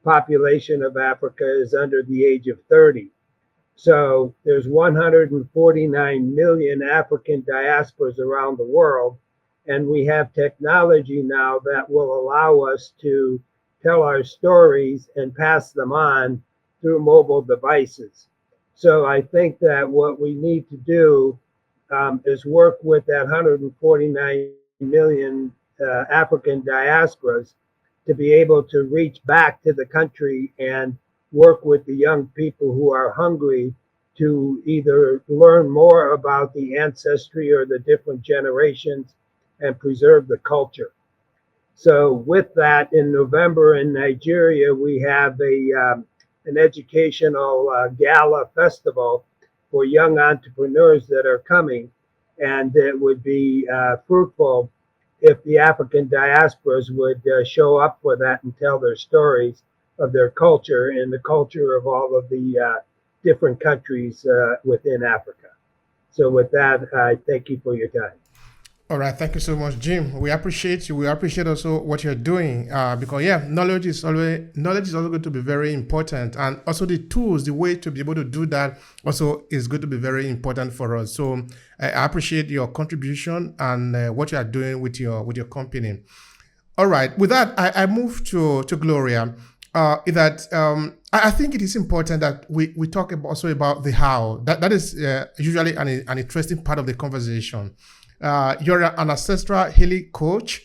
population of Africa is under the age of 30. So there's 149 million African diasporas around the world, and we have technology now that will allow us to tell our stories and pass them on through mobile devices. So I think that what we need to do is work with that 149 million African diasporas to be able to reach back to the country and work with the young people who are hungry to either learn more about the ancestry or the different generations and preserve the culture. So, with that, in November in Nigeria, we have an educational gala festival for young entrepreneurs that are coming, and it would be fruitful if the African diasporas would show up for that and tell their stories of their culture and the culture of all of the different countries within Africa. So, with that, I thank you for your time. All right, thank you so much, Jim. We appreciate you. We appreciate also what you're doing because yeah, knowledge is always going to be very important, and also the tools, the way to be able to do that also is going to be very important for us. So I appreciate your contribution and what you are doing with your company. All right, with that, I move to Gloria. I think it is important that we talk also about the how. That is usually an interesting part of the conversation. You're an ancestral healing coach.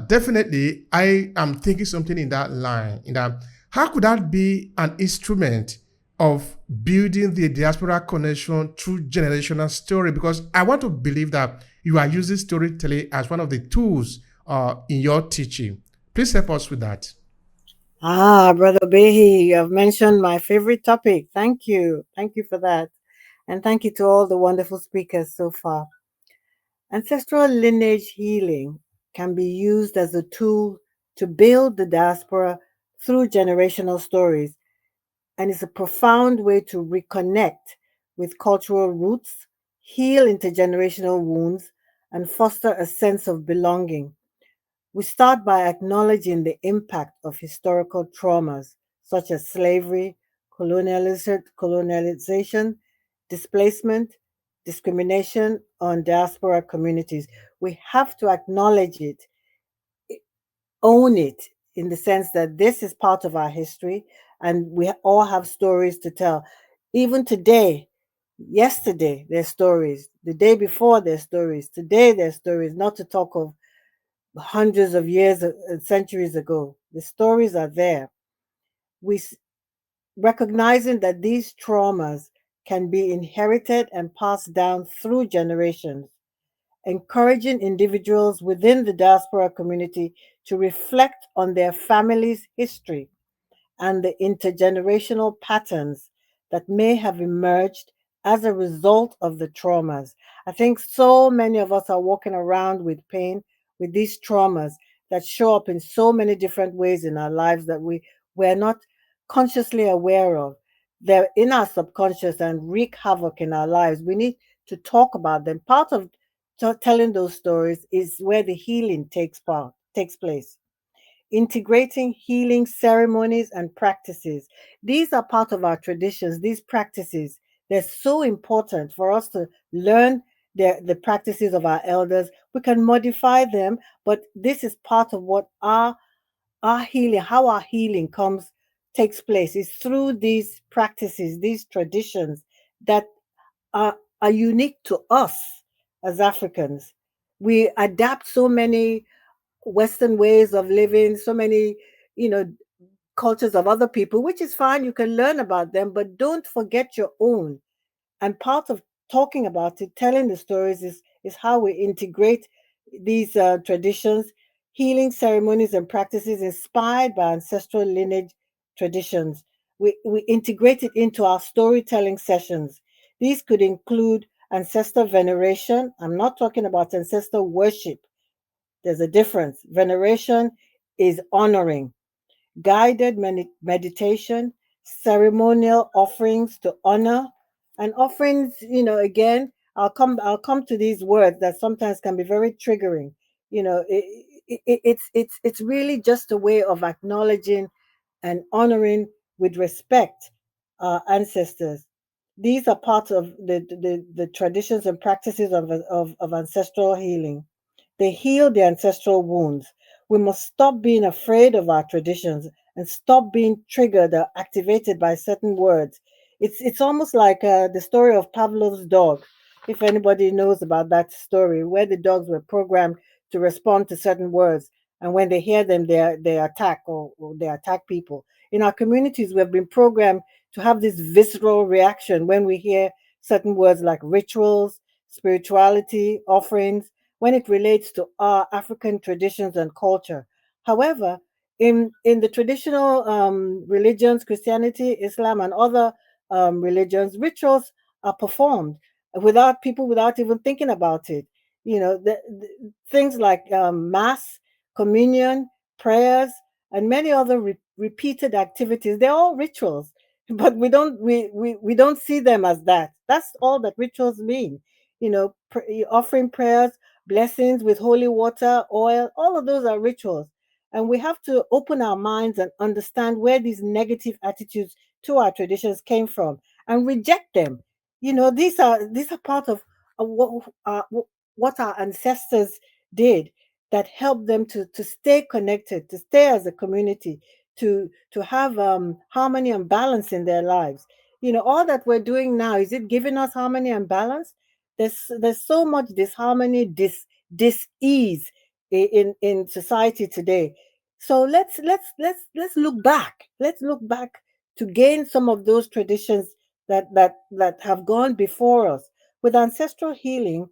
Definitely, I am thinking something in that line. In that, how could that be an instrument of building the diaspora connection through generational story? Because I want to believe that you are using storytelling as one of the tools in your teaching. Please help us with that. Brother Behi, you have mentioned my favorite topic. Thank you. Thank you for that. And thank you to all the wonderful speakers so far. Ancestral lineage healing can be used as a tool to build the diaspora through generational stories, and is a profound way to reconnect with cultural roots, heal intergenerational wounds, and foster a sense of belonging. We start by acknowledging the impact of historical traumas such as slavery, colonialization, displacement, discrimination on diaspora communities. We have to acknowledge it, own it, in the sense that this is part of our history and we all have stories to tell. Even today, yesterday, there's stories. The day before, there's stories. Today, there's stories, not to talk of hundreds of years and centuries ago. The stories are there. We recognizing that these traumas can be inherited and passed down through generations, encouraging individuals within the diaspora community to reflect on their family's history and the intergenerational patterns that may have emerged as a result of the traumas. I think so many of us are walking around with pain, with these traumas that show up in so many different ways in our lives that we're not consciously aware of. They're in our subconscious and wreak havoc in our lives. We need to talk about them. Part of telling those stories is where the healing takes place. Integrating healing ceremonies and practices. These are part of our traditions, these practices. They're so important for us to learn the practices of our elders. We can modify them, but this is part of what our healing, how our healing takes place, is through these practices, these traditions that are unique to us as Africans. We adapt so many Western ways of living, so many, you know, cultures of other people, which is fine. You can learn about them, but don't forget your own. And part of talking about it, telling the stories, is how we integrate these traditions, healing ceremonies and practices inspired by ancestral lineage traditions. We integrate it into our storytelling sessions. These could include ancestor veneration. I'm not talking about ancestor worship. There's a difference. Veneration is honoring, guided meditation, ceremonial offerings to honor And offerings, again, I'll come to these words that sometimes can be very triggering. It's really just a way of acknowledging and honoring with respect our ancestors. These are part of the traditions and practices of ancestral healing. They heal the ancestral wounds. We must stop being afraid of our traditions and stop being triggered or activated by certain words. It's almost like the story of Pavlov's dog. If anybody knows about that story, where the dogs were programmed to respond to certain words, and when they hear them, they attack, or they attack people. In our communities, we have been programmed to have this visceral reaction when we hear certain words like rituals, spirituality, offerings, when it relates to our African traditions and culture. However, in the traditional religions, Christianity, Islam, and other religions, rituals are performed without even thinking about it. Things like mass, communion, prayers, and many other repeated activities. They're all rituals, but we don't see them as that. That's all that rituals mean. Offering prayers, blessings with holy water, oil, all of those are rituals. And we have to open our minds and understand where these negative attitudes to our traditions came from and reject them. These are part of what our ancestors did that helped them to stay connected, to stay as a community, to have harmony and balance in their lives. All that we're doing now, is it giving us harmony and balance? There's so much disharmony, dis-ease in society today. So let's look back. Let's look back to gain some of those traditions that have gone before us. With ancestral healing,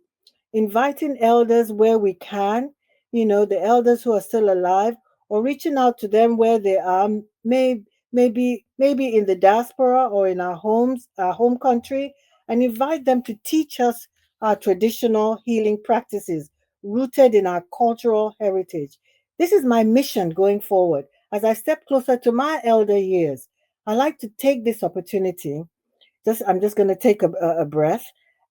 inviting elders where we can, the elders who are still alive, or reaching out to them where they are, maybe in the diaspora or in our homes, our home country, and invite them to teach us our traditional healing practices rooted in our cultural heritage. This is my mission going forward. As I step closer to my elder years, I like to take this opportunity. I'm just going to take a breath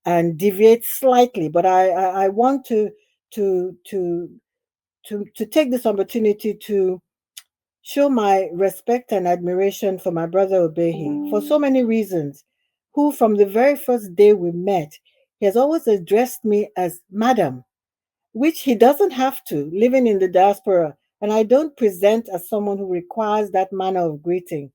and deviate slightly, but I want to to to take this opportunity to show my respect and admiration for my brother Obehi for so many reasons, who from the very first day we met, he has always addressed me as madam, which he doesn't have to, living in the diaspora, and I don't present as someone who requires that manner of greeting.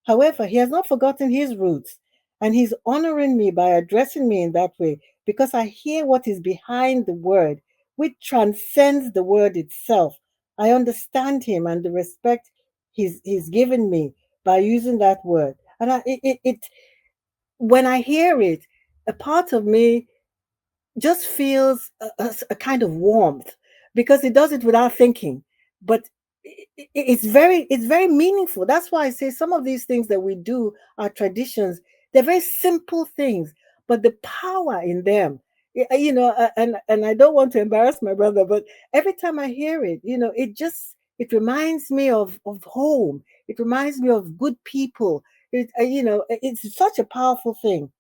However, he has not forgotten his roots, and he's honoring me by addressing me in that way because I hear what is behind the word, which transcends the word itself. I understand him and the respect he's given me by using that word. And when I hear it, a part of me just feels a kind of warmth because it does it without thinking. But it's very meaningful. That's why I say some of these things that we do are traditions. They're very simple things, but the power in them, and I don't want to embarrass my brother, but every time I hear it, it reminds me of home. It reminds me of good people. It's such a powerful thing.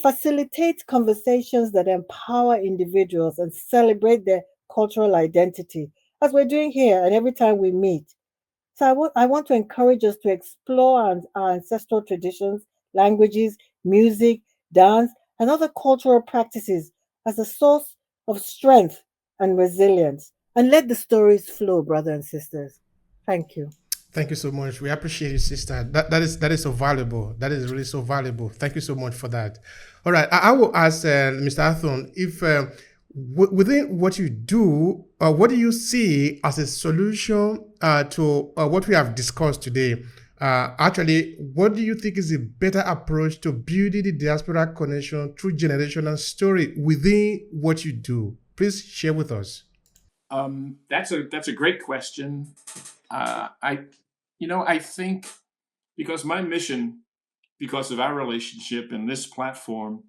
Facilitate conversations that empower individuals and celebrate their cultural identity, as we're doing here and every time we meet. So I want to encourage us to explore our ancestral traditions, languages, music, dance, and other cultural practices as a source of strength and resilience. And let the stories flow, brothers and sisters. Thank you. Thank you so much. We appreciate it, sister. That is so valuable. That is really so valuable. Thank you so much for that. All right, I will ask Mr. Athon if within what you do, what do you see as a solution to what we have discussed today? Actually, what do you think is a better approach to building the diaspora connection through generational story within what you do? Please share with us. That's a great question. I think because my mission, because of our relationship in this platform,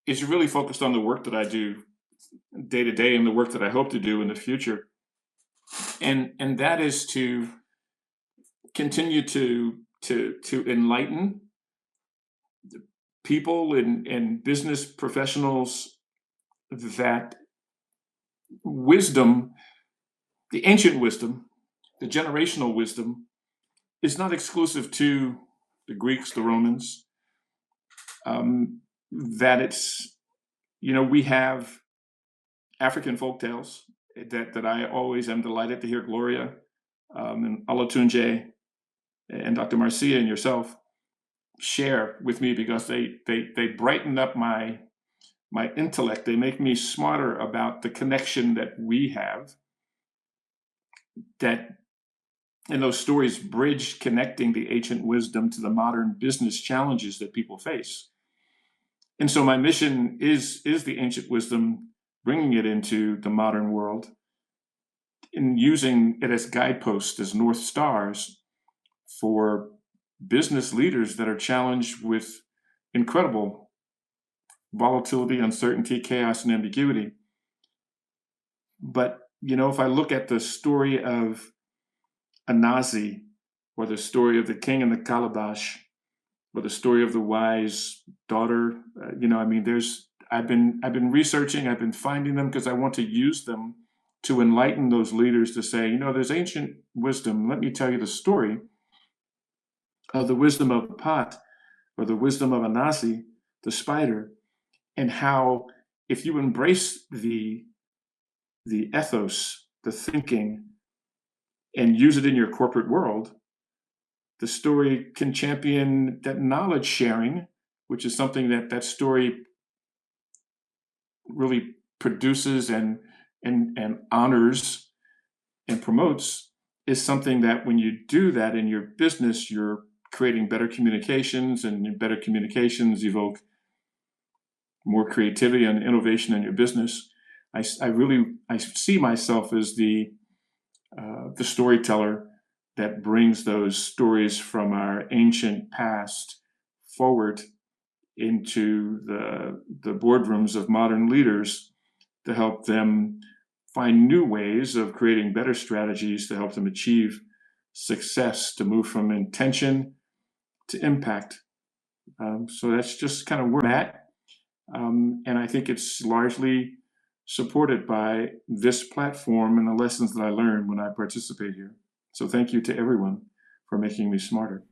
is really focused on the work that I do day to day and the work that I hope to do in the future, and that is to continue to enlighten people and business professionals that wisdom, the ancient wisdom, the generational wisdom, is not exclusive to the Greeks, the Romans. That it's, we have African folk tales that I always am delighted to hear Gloria and Olatunje and Dr. Marcia and yourself share with me, because they brighten up my intellect. They make me smarter about the connection that we have, that and those stories bridge connecting the ancient wisdom to the modern business challenges that people face. And so my mission is the ancient wisdom, bringing it into the modern world and using it as guideposts, as North Stars for business leaders that are challenged with incredible volatility, uncertainty, chaos, and ambiguity. But, if I look at the story of Anazi, or the story of the king and the calabash, or the story of the wise daughter, I've been researching, I've been finding them because I want to use them to enlighten those leaders to say, there's ancient wisdom. Let me tell you the story of the wisdom of the pot, or the wisdom of Anasi, the spider, and how if you embrace the ethos, the thinking, and use it in your corporate world, the story can champion that knowledge sharing, which is something that story really produces and honors and promotes, is something that when you do that in your business, you're creating better communications, and better communications evoke more creativity and innovation in your business. I see myself as the storyteller that brings those stories from our ancient past forward into the boardrooms of modern leaders to help them find new ways of creating better strategies to help them achieve success, to move from intention to impact. So that's just kind of where I'm at. And I think it's largely supported by this platform and the lessons that I learned when I participate here. So thank you to everyone for making me smarter.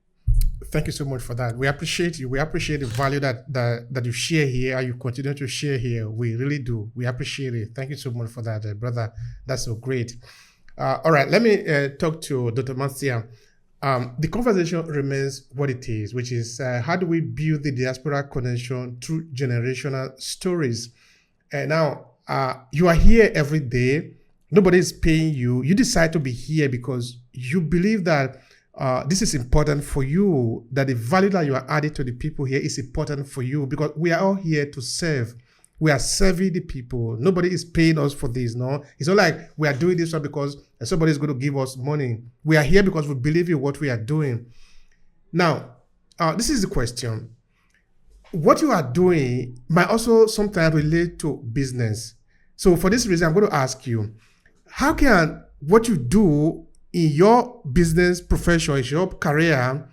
Thank you so much for that. We appreciate you. We appreciate the value that you share here and you continue to share here. We really do. We appreciate it. Thank you so much for that, brother. That's so great. All right, let me talk to Dr. Marcia. The conversation remains what it is, which is how do we build the diaspora connection through generational stories? And now, you are here every day. Nobody is paying you. You decide to be here because you believe that this is important for you, that the value that you are adding to the people here is important for you, because we are all here to serve. We are serving the people. Nobody is paying us for this, no? It's not like we are doing this because somebody is going to give us money. We are here because we believe in what we are doing. Now, this is the question. What you are doing might also sometimes relate to business. So for this reason, I'm going to ask you, how can what you do in your business profession, in your career,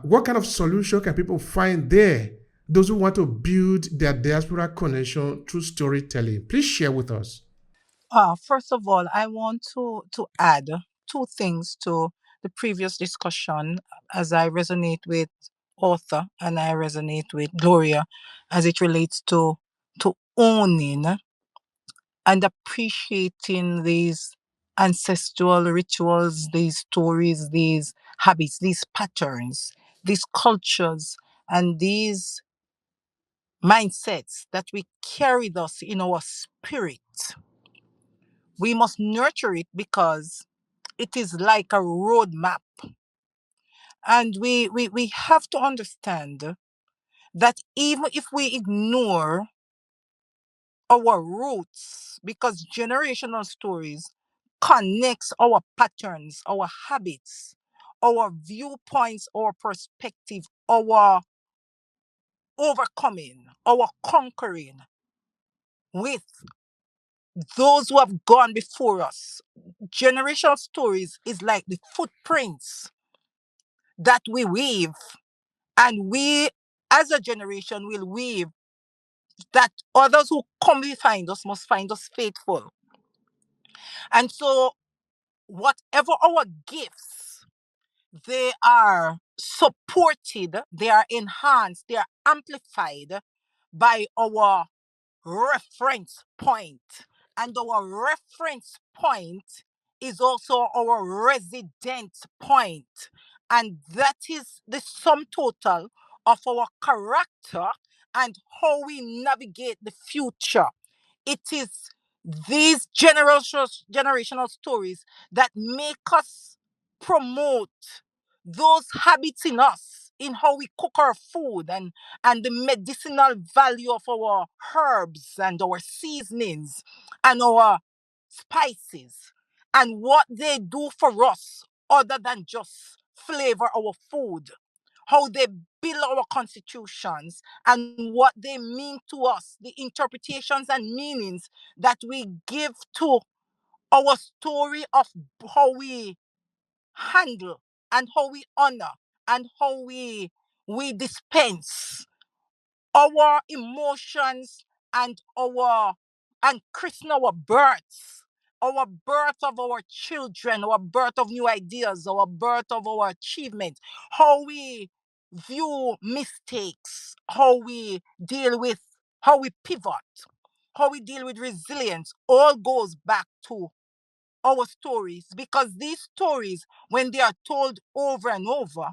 what kind of solution can people find there? Those who want to build their diaspora connection through storytelling. Please share with us. First of all, I want to add two things to the previous discussion, as I resonate with author and I resonate with Gloria as it relates to owning and appreciating these ancestral rituals, these stories, these habits, these patterns, these cultures, and these mindsets that we carry us in our spirit. We must nurture it because it is like a roadmap. And we have to understand that even if we ignore our roots, because generational stories connects our patterns, our habits, our viewpoints, our perspective, our overcoming, our conquering with those who have gone before us. Generational stories is like the footprints that we weave, and we as a generation will weave, that others who come behind us must find us faithful. And so, whatever our gifts, they are supported, they are enhanced, they are amplified by our reference point. And our reference point is also our resident point. And that is the sum total of our character and how we navigate the future. It is these generational stories that make us promote those habits in us, in how we cook our food, and the medicinal value of our herbs and our seasonings and our spices, and what they do for us other than just flavor our food, how they build our constitutions and what they mean to us, the interpretations and meanings that we give to our story of how we handle and how we honor and how we dispense our emotions and our and christen our birth of our children, our birth of new ideas, our birth of our achievement, how we view mistakes, how we pivot, how we deal with resilience, all goes back to our stories, because these stories, when they are told over and over,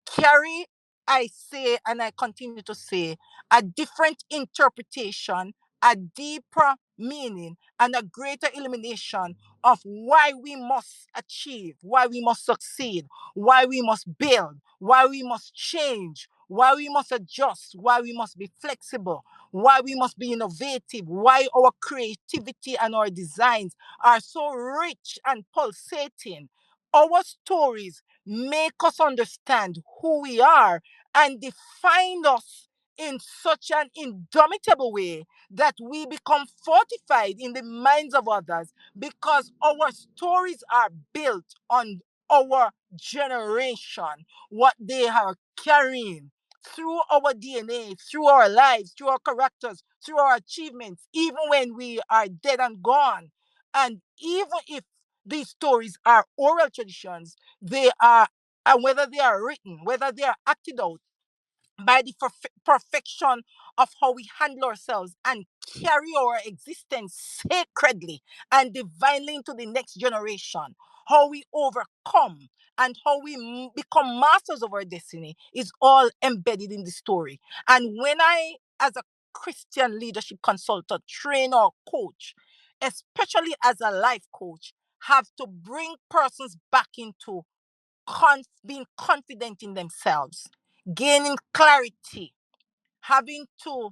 carry, I say, and I continue to say, a different interpretation, a deeper meaning, and a greater illumination of why we must achieve, why we must succeed, why we must build, why we must change, why we must adjust, why we must be flexible, why we must be innovative, why our creativity and our designs are so rich and pulsating. Our stories make us understand who we are and define us in such an indomitable way that we become fortified in the minds of others, because our stories are built on our generation, what they are carrying through our DNA, through our lives, through our characters, through our achievements, even when we are dead and gone. And even if these stories are oral traditions, they are, and whether they are written, whether they are acted out by the perfection of how we handle ourselves and carry our existence sacredly and divinely into the next generation, how we overcome and how we become masters of our destiny, is all embedded in the story. And when I, as a Christian leadership consultant, trainer, or coach, especially as a life coach, have to bring persons back into being confident in themselves, gaining clarity, having to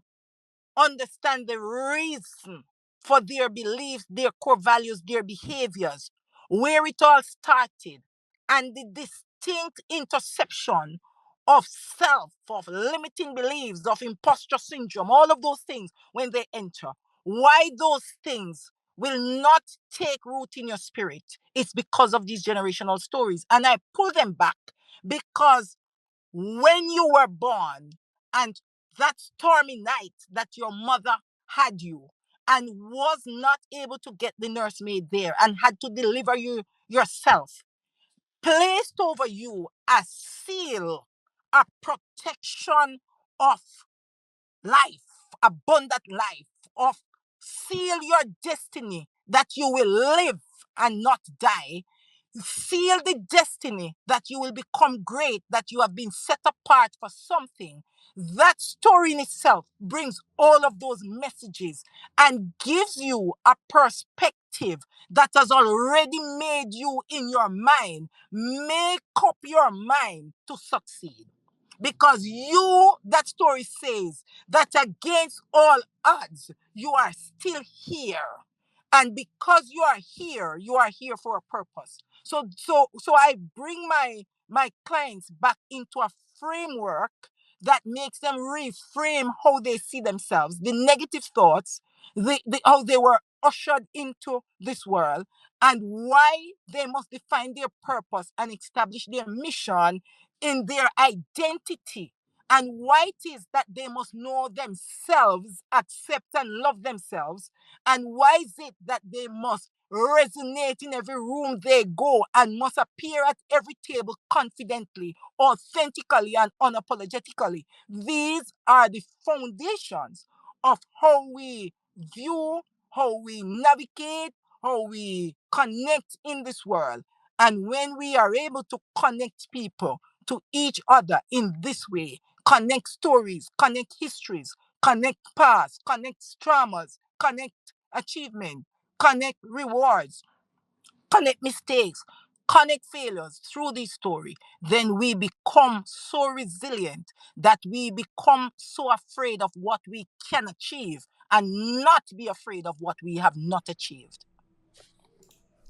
understand the reason for their beliefs, their core values, their behaviors, where it all started, and the distinct interception of self, of limiting beliefs, of imposter syndrome, all of those things when they enter. Why those things will not take root in your spirit? It's because of these generational stories. And I pull them back because when you were born, and that stormy night that your mother had you and was not able to get the nursemaid there and had to deliver you yourself, placed over you a seal, a protection of life, abundant life, of seal your destiny that you will live and not die. Seal the destiny that you will become great, that you have been set apart for something. That story in itself brings all of those messages and gives you a perspective that has already made you in your mind. Make up your mind to succeed. Because you, that story says that against all odds, you are still here. And because you are here for a purpose. So I bring my clients back into a framework that makes them reframe how they see themselves, the negative thoughts, how they were ushered into this world, and why they must define their purpose and establish their mission in their identity and why it is that they must know themselves, accept and love themselves, and why is it that they must resonate in every room they go and must appear at every table confidently, authentically, and unapologetically. These are the foundations of how we view, how we navigate, how we connect in this world. And when we are able to connect people to each other in this way, connect stories, connect histories, connect past, connect traumas, connect achievement, connect rewards, connect mistakes, connect failures through this story, then we become so resilient that we become so afraid of what we can achieve and not be afraid of what we have not achieved.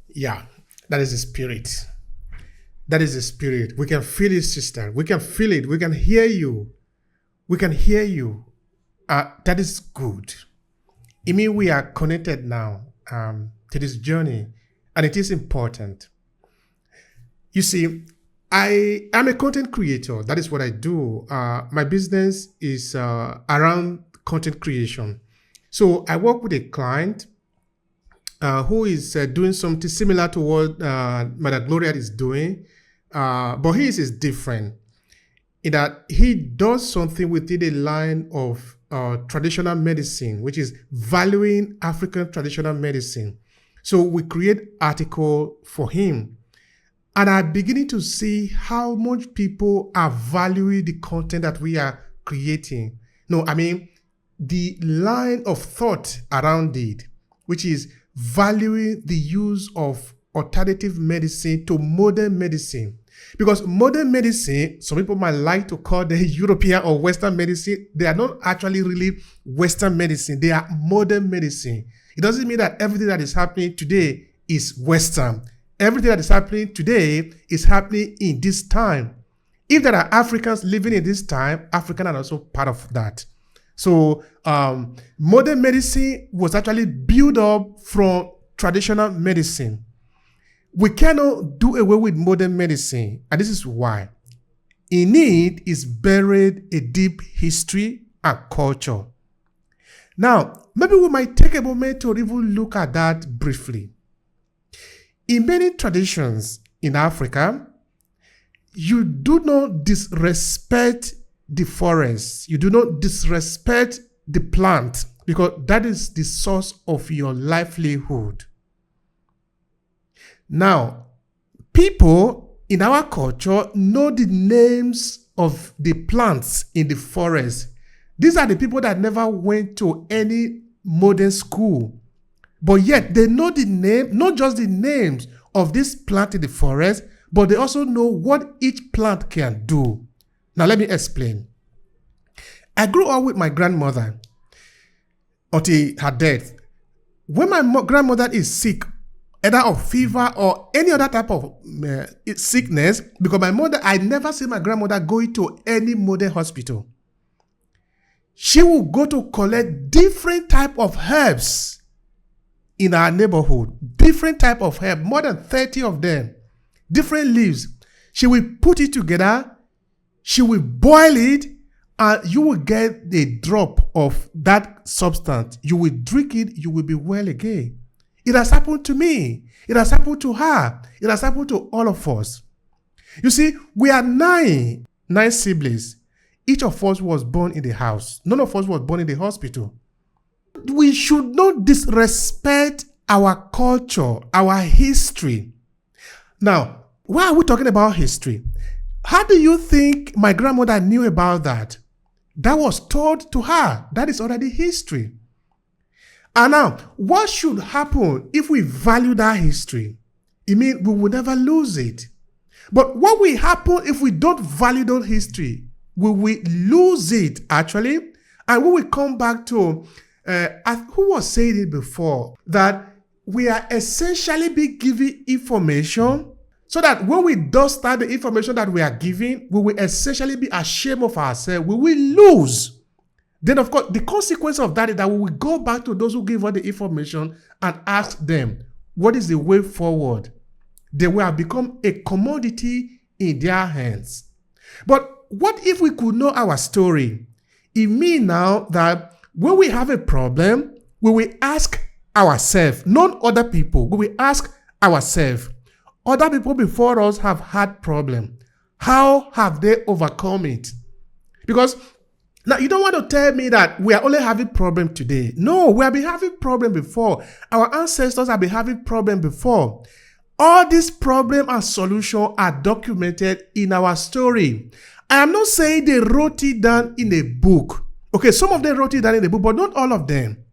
Yeah, that is the spirit. That is the spirit. We can feel it, sister. We can feel it. We can hear you. We can hear you. That is good. I mean, we are connected now to this journey, and it is important. You see, I am a content creator. That is what I do. My business is around content creation. So I work with a client who is doing something similar to what Mother Gloria is doing, but his is different in that he does something within a line of traditional medicine, which is valuing African traditional medicine. So we create article for him. And I'm beginning to see how much people are valuing the content that we are creating. No, I mean, the line of thought around it, which is valuing the use of alternative medicine to modern medicine. Because modern medicine, some people might like to call them European or Western medicine. They are not actually really Western medicine. They are modern medicine. It doesn't mean that everything that is happening today is Western. Everything that is happening today is happening in this time. If there are Africans living in this time, Africans are also part of that. So modern medicine was actually built up from traditional medicine. We cannot do away with modern medicine, and this is why. In it is buried a deep history and culture. Now, maybe we might take a moment to even look at that briefly. In many traditions in Africa, you do not disrespect the forest. You do not disrespect the plant because that is the source of your livelihood. Now, people in our culture know the names of the plants in the forest. These are the people that never went to any modern school. But yet they know the name, not just the names of this plant in the forest, but they also know what each plant can do. Now let me explain. I grew up with my grandmother until her death. When my grandmother is sick, either of fever or any other type of sickness, because my mother, I never see my grandmother going to any modern hospital. She will go to collect different type of herbs in our neighborhood, different type of herb, more than 30 of them, different leaves. She will put it together, she will boil it, and you will get a drop of that substance. You will drink it, you will be well again. It has happened to me. It has happened to her. It has happened to all of us. You see, we are nine siblings. Each of us was born in the house. None of us was born in the hospital. We should not disrespect our culture, our history. Now, why are we talking about history? How do you think my grandmother knew about that? That was told to her. That is already history. And now, what should happen if we value that history? It means we will never lose it. But what will happen if we don't value that history? We will lose it, actually. And we will come back to who was saying it before, that we are essentially be giving information so that when we dust out the information that we are giving, we will essentially be ashamed of ourselves. We will lose. Then, of course, the consequence of that is that we will go back to those who give us the information and ask them, what is the way forward? They will have become a commodity in their hands. But what if we could know our story? It means now that when we have a problem, we will ask ourselves, not other people, we will ask ourselves, other people before us have had problem. How have they overcome it? Because now you don't want to tell me that we are only having problem today. No, we have been having problem before. Our ancestors have been having problem before. All these problem and solution are documented in our story. I am not saying they wrote it down in a book. Okay, some of them wrote it down in a book, but not all of them.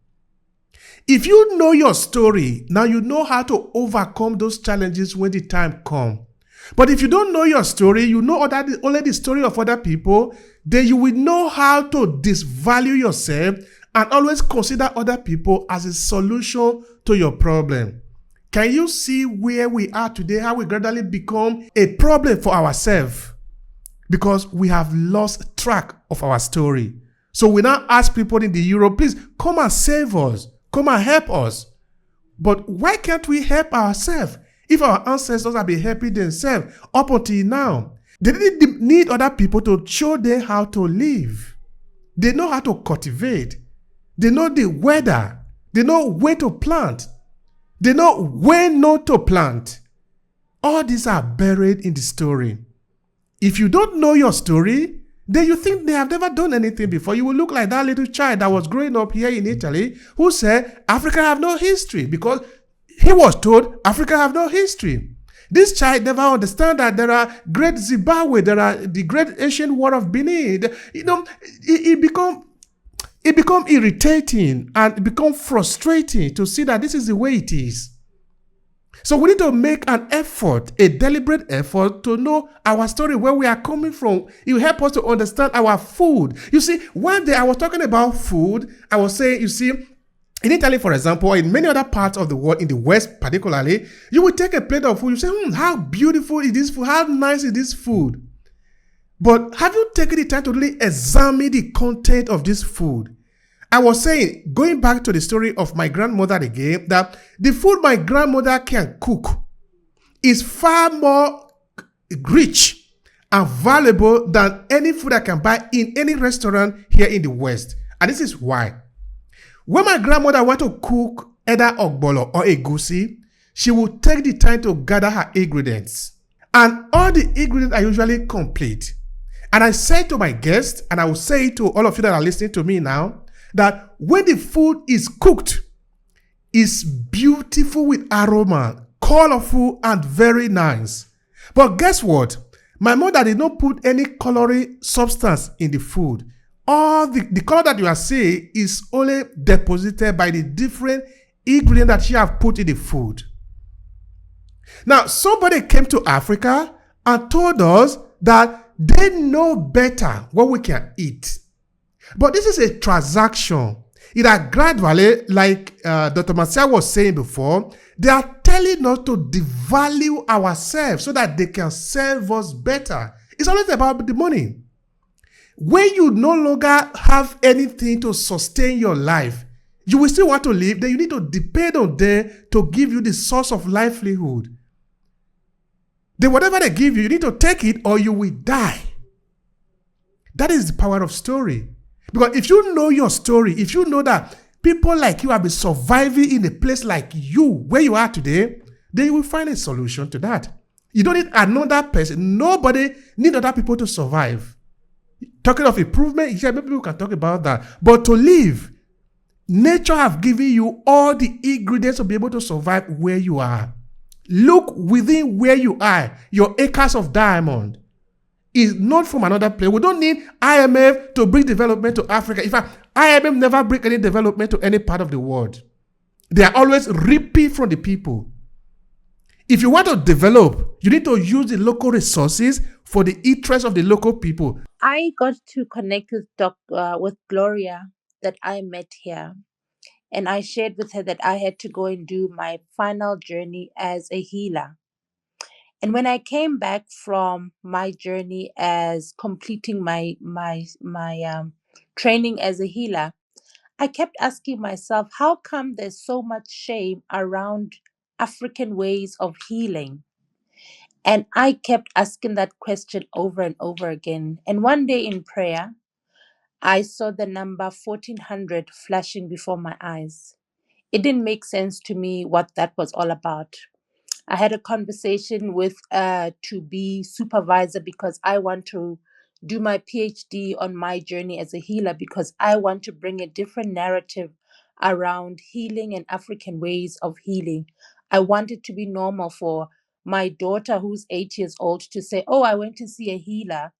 If you know your story, now you know how to overcome those challenges when the time comes. But if you don't know your story, you know only the story of other people, then you will know how to disvalue yourself and always consider other people as a solution to your problem. Can you see where we are today, how we gradually become a problem for ourselves? Because we have lost track of our story. So we now ask people in the Europe, please come and save us, come and help us. But why can't we help ourselves? If our ancestors have been helping themselves up until now, they didn't need other people to show them how to live. They know how to cultivate. They know the weather. They know where to plant. They know when not to plant. All these are buried in the story. If you don't know your story, then you think they have never done anything before. You will look like that little child that was growing up here in Italy who said Africa have no history because he was told Africa have no history. This child never understand that there are great Zimbabwe, there are the great ancient war of Benin. It become irritating and become frustrating to see that this is the way it is. So we need to make an effort, a deliberate effort to know our story, where we are coming from. It will help us to understand our food. You see, one day I was talking about food. I was saying, you see, in Italy, for example, or in many other parts of the world, in the West particularly, you will take a plate of food. You say, how beautiful is this food? How nice is this food? But have you taken the time to really examine the content of this food? I was saying, going back to the story of my grandmother again, that the food my grandmother can cook is far more rich and valuable than any food I can buy in any restaurant here in the West. And this is why. When my grandmother want to cook either ogbolo or egusi, she would take the time to gather her ingredients. And all the ingredients are usually complete. And I say to my guests, and I will say to all of you that are listening to me now, that when the food is cooked, it's beautiful with aroma, colorful and very nice. But guess what? My mother did not put any coloring substance in the food. All the color that you are seeing is only deposited by the different ingredients that she has put in the food. Now, somebody came to Africa and told us that they know better what we can eat. But this is a transaction. It are gradually, like Dr. Marcia was saying before, they are telling us to devalue ourselves so that they can serve us better. It's always about the money. When you no longer have anything to sustain your life, you will still want to live, then you need to depend on them to give you the source of livelihood. Then whatever they give you, you need to take it or you will die. That is the power of story. Because if you know your story, if you know that people like you have been surviving in a place like you, where you are today, then you will find a solution to that. You don't need another person. Nobody needs other people to survive. Talking of improvement, yeah, maybe we can talk about that. But to live, nature have given you all the ingredients to be able to survive where you are. Look within where you are, your acres of diamond is not from another place. We don't need IMF to bring development to Africa. In fact, IMF never bring any development to any part of the world. They are always reaping from the people. If you want to develop, you need to use the local resources for the interest of the local people. I got to connect with Gloria that I met here, and I shared with her that I had to go and do my final journey as a healer. And when I came back from my journey as completing my training as a healer, I kept asking myself, how come there's so much shame around African ways of healing? And I kept asking that question over and over again. And one day in prayer, I saw the number 1400 flashing before my eyes. It didn't make sense to me what that was all about. I had a conversation with a to be supervisor because I want to do my PhD on my journey as a healer because I want to bring a different narrative around healing and African ways of healing. I want it to be normal for my daughter, who's 8 years old, to say, "Oh, I went to see a healer,"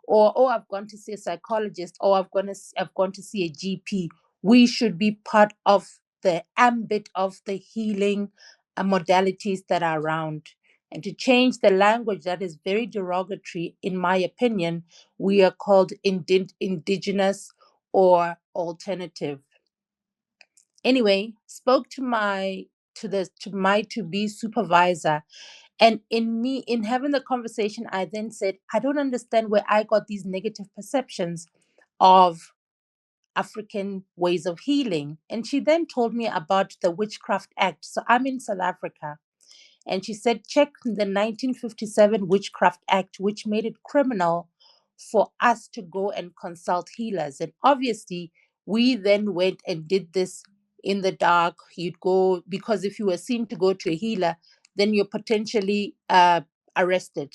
or "Oh, I've gone to see a psychologist," or I've gone to see a GP." We should be part of the ambit of the healing modalities that are around. And to change the language that is very derogatory, in my opinion, we are called indigenous or alternative. Anyway, spoke to my to be supervisor, and in having the conversation, I then said, I don't understand where I got these negative perceptions of African ways of healing. And she then told me about the Witchcraft Act. So I'm in South Africa. And she said, check the 1957 Witchcraft Act, which made it criminal for us to go and consult healers. And obviously, we then went and did this in the dark. You'd go, because if you were seen to go to a healer, then you're potentially arrested.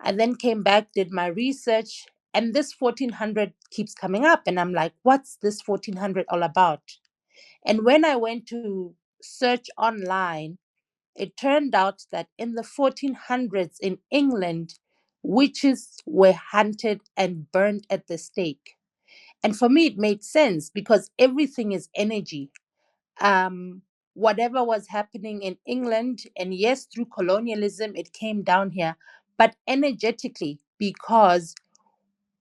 I then came back, did my research, and this 1400 keeps coming up. And I'm like, what's this 1400 all about? And when I went to search online, it turned out that in the 1400s in England, witches were hunted and burned at the stake. And for me, it made sense because everything is energy. Whatever was happening in England, and yes, through colonialism, it came down here, but energetically, because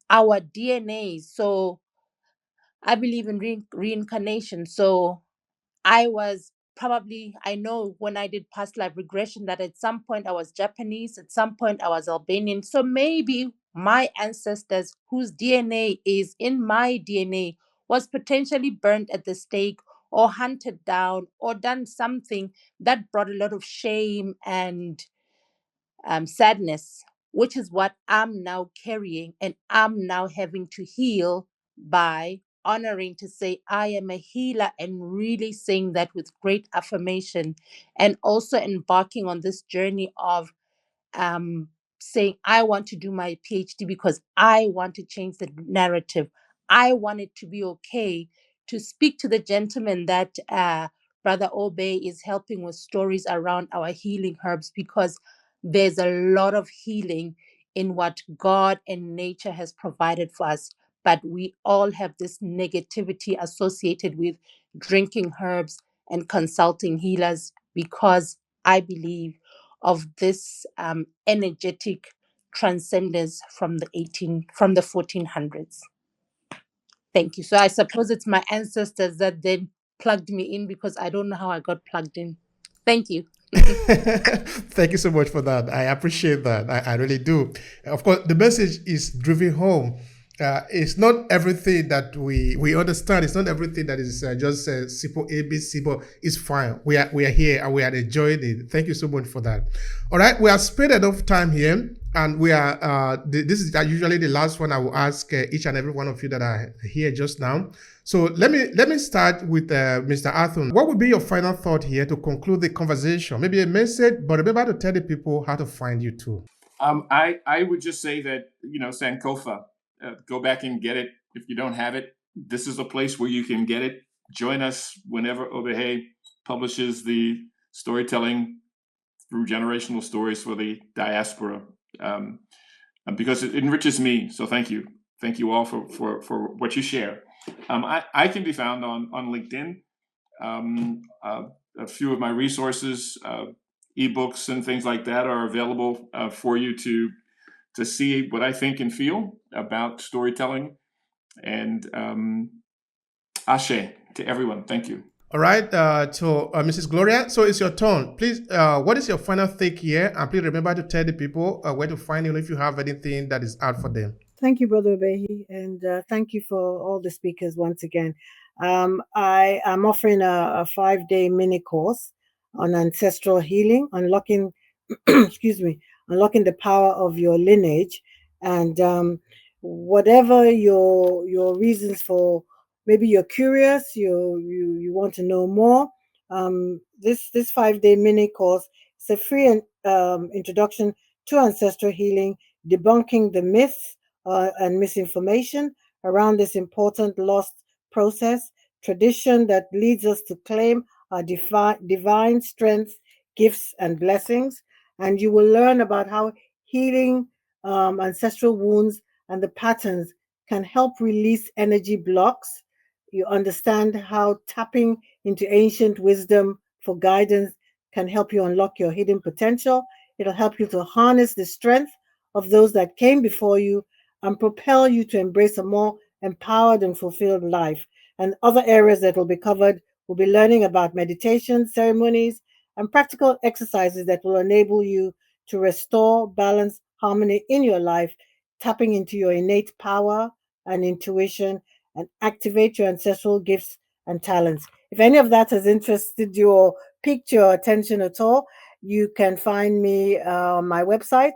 our DNA. So I believe in reincarnation. So I know when I did past life regression that at some point I was Japanese, at some point I was Albanian. So maybe my ancestors, whose DNA is in my DNA, was potentially burned at the stake or hunted down or done something that brought a lot of shame and sadness, which is what I'm now carrying, and I'm now having to heal by honoring to say I am a healer and really saying that with great affirmation, and also embarking on this journey of um, saying I want to do my PhD because I want to change the narrative. I want it to be okay to speak to the gentleman that Brother Obey is helping with stories around our healing herbs, because there's a lot of healing in what God and nature has provided for us. But we all have this negativity associated with drinking herbs and consulting healers, because I believe of this energetic transcendence from the 1400s. Thank you. So I suppose it's my ancestors that then plugged me in, because I don't know how I got plugged in. Thank you. Thank you so much for that. I appreciate that. I really do. Of course, the message is driven home. It's not everything that we understand. It's not everything that is just simple ABC, but it's fine. We are here and we are enjoying it. Thank you so much for that. All right, we have spent enough time here, and we are. This is usually the last one I will ask each and every one of you that are here just now. So let me start with Mr. Athun. What would be your final thought here to conclude the conversation? Maybe a message, but remember to tell the people how to find you too. I would just say that, Sankofa, go back and get it. If you don't have it, this is a place where you can get it. Join us whenever Obehe publishes the storytelling through generational stories for the diaspora, because it enriches me. So thank you. Thank you all for what you share. I can be found on LinkedIn. A few of my resources, ebooks and things like that are available for you to see what I think and feel about storytelling. And ashe to everyone. Thank you. All right, so Mrs. Gloria, so it's your turn. Please, what is your final take here? And please remember to tell the people where to find you if you have anything that is out for them. Thank you, Brother Behi, and thank you for all the speakers once again. I am offering a 5-day mini course on ancestral healing, unlocking, excuse me, unlocking the power of your lineage, and whatever your reasons for, maybe you're curious, you want to know more. This 5-day mini course, it's a free introduction to ancestral healing, debunking the myths and misinformation around this important lost process, tradition that leads us to claim our divine strengths, gifts, and blessings. And you will learn about how healing ancestral wounds and the patterns can help release energy blocks. You understand how tapping into ancient wisdom for guidance can help you unlock your hidden potential. It'll help you to harness the strength of those that came before you and propel you to embrace a more empowered and fulfilled life. And other areas that will be covered will be learning about meditation, ceremonies, and practical exercises that will enable you to restore balance, harmony in your life, tapping into your innate power and intuition, and activate your ancestral gifts and talents. If any of that has interested you or piqued your attention at all, you can find me on my website,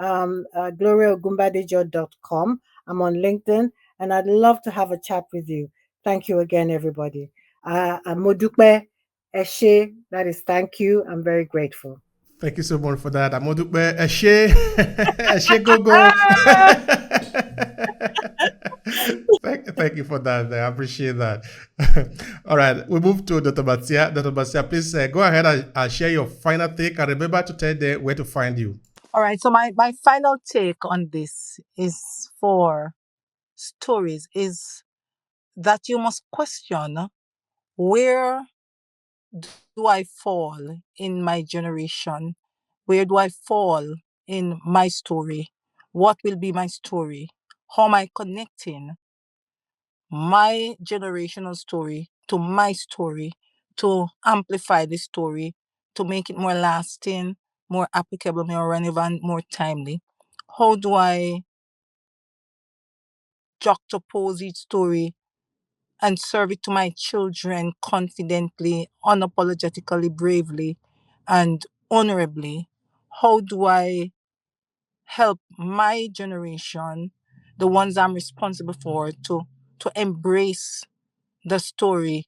gloriaogumbadejo.com. I'm on LinkedIn, and I'd love to have a chat with you. Thank you again, everybody. Modupe Eshe, that is thank you. I'm very grateful. Thank you so much for that. Amodupe Eshe. Eshe Gogo. Thank you for that. I appreciate that. All right, we move to Dr. Batia. Dr. Batia, please go ahead and share your final take, and remember to tell them where to find you. All right. So my final take on this is for stories is that you must question, where do I fall in my generation? Where do I fall in my story? What will be my story? How am I connecting my generational story to my story to amplify the story, to make it more lasting, more applicable, more relevant, more timely? How do I juxtapose each story and serve it to my children confidently, unapologetically, bravely, and honorably? How do I help my generation, the ones I'm responsible for, to embrace the story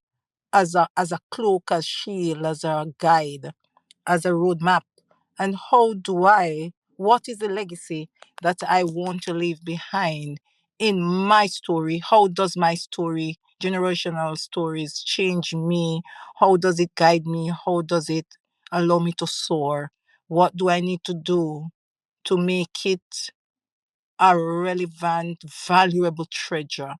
as a cloak, as shield, as a guide, as a roadmap? And what is the legacy that I want to leave behind in my story? How does my story, generational stories, change me? How does it guide me? How does it allow me to soar? What do I need to do to make it a relevant, valuable treasure?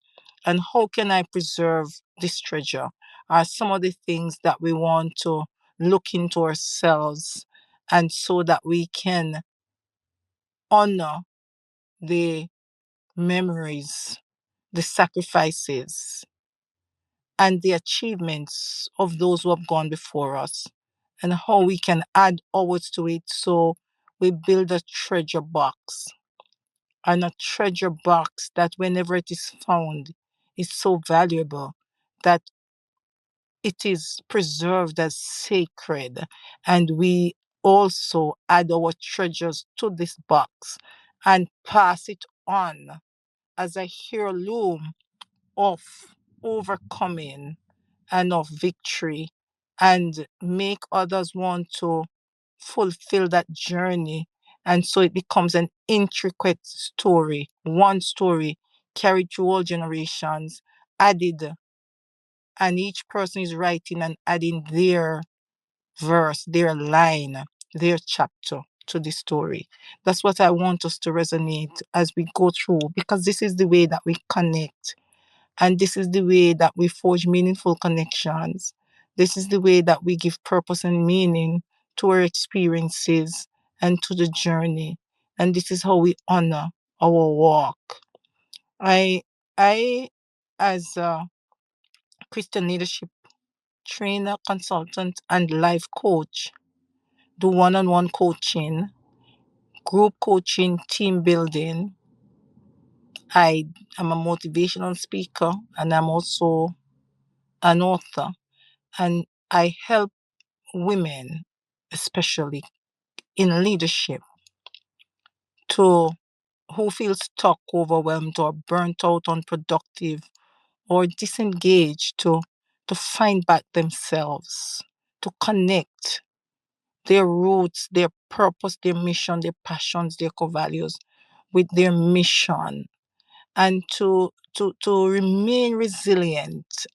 And how can I preserve this treasure? Are some of the things that we want to look into ourselves, and so that we can honor the memories, the sacrifices, and the achievements of those who have gone before us, and how we can add ours to it, so we build a treasure box, and a treasure box that whenever it is found is so valuable that it is preserved as sacred, and we also add our treasures to this box and pass it on as a heirloom of overcoming and of victory, and make others want to fulfill that journey. And so it becomes an intricate story, one story carried through all generations, added, and each person is writing and adding their verse, their line, their chapter to the story. That's what I want us to resonate as we go through, because this is the way that we connect, and this is the way that we forge meaningful connections. This is the way that we give purpose and meaning to our experiences and to the journey. And this is how we honor our walk. I, I, as a Christian leadership trainer, consultant, and life coach, do one-on-one coaching, group coaching, team building. I am a motivational speaker, and I'm also an author. And I help women, especially in leadership, to who feel stuck, overwhelmed, or burnt out, unproductive, or disengaged to find back themselves, to connect their roots, their purpose, their mission, their passions, their core values with their mission, and to remain resilient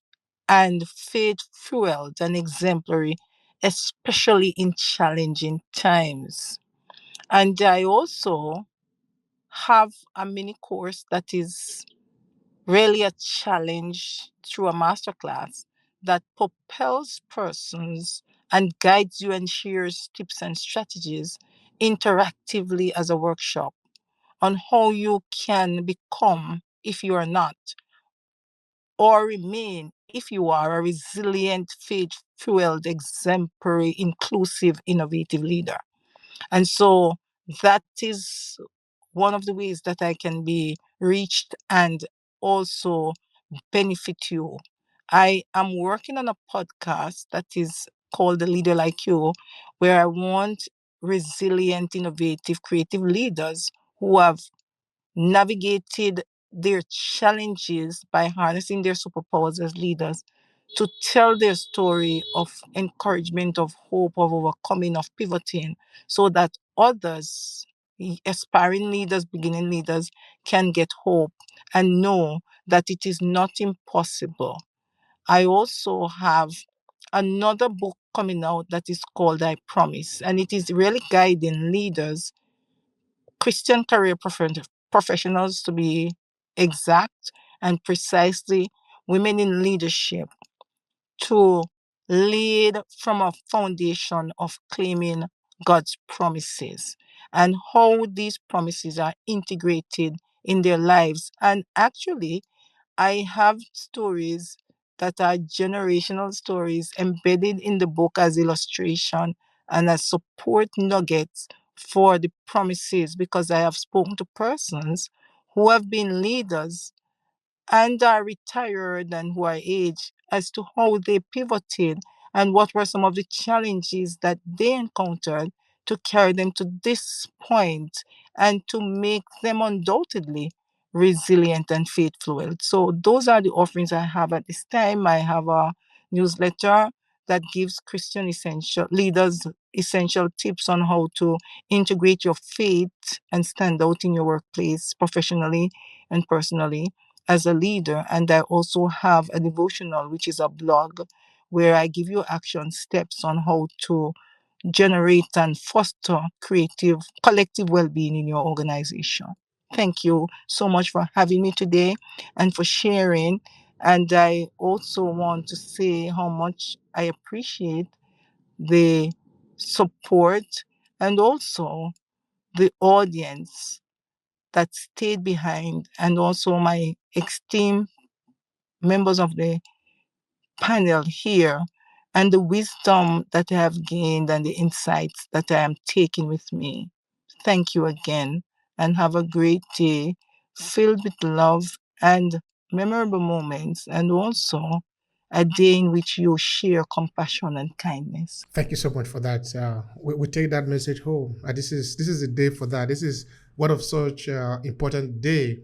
and faith-fueled and exemplary, especially in challenging times. And I also have a mini course that is really a challenge through a masterclass that propels persons and guides you and shares tips and strategies interactively as a workshop on how you can become, if you are not, or remain, if you are, a resilient, faith fueled, exemplary, inclusive, innovative leader. And so that is one of the ways that I can be reached and also benefit you. I am working on a podcast that is called The Leader Like You, where I want resilient, innovative, creative leaders who have navigated their challenges by harnessing their superpowers as leaders to tell their story of encouragement, of hope, of overcoming, of pivoting, so that others, aspiring leaders, beginning leaders, can get hope and know that it is not impossible. I also have another book coming out that is called I Promise, and it is really guiding leaders, Christian career professionals to be exact, and precisely women in leadership, to lead from a foundation of claiming God's promises and how these promises are integrated in their lives. And actually, I have stories that are generational stories embedded in the book as illustration and as support nuggets for the promises, because I have spoken to persons who have been leaders and are retired and who are aged as to how they pivoted and what were some of the challenges that they encountered to carry them to this point and to make them undoubtedly resilient and faithful. So those are the offerings I have at this time. I have a newsletter that gives Christian essential leaders essential tips on how to integrate your faith and stand out in your workplace professionally and personally as a leader. And I also have a devotional, which is a blog where I give you action steps on how to generate and foster creative, collective well being in your organization. Thank you so much for having me today and for sharing. And I also want to say how much I appreciate the support and also the audience that stayed behind, and also my esteemed members of the panel here, and the wisdom that I have gained and the insights that I am taking with me. Thank you again, and have a great day filled with love and memorable moments, and also a day in which you share compassion and kindness. Thank you so much for that. We take that message home. This is a day for that. This is one of such important day.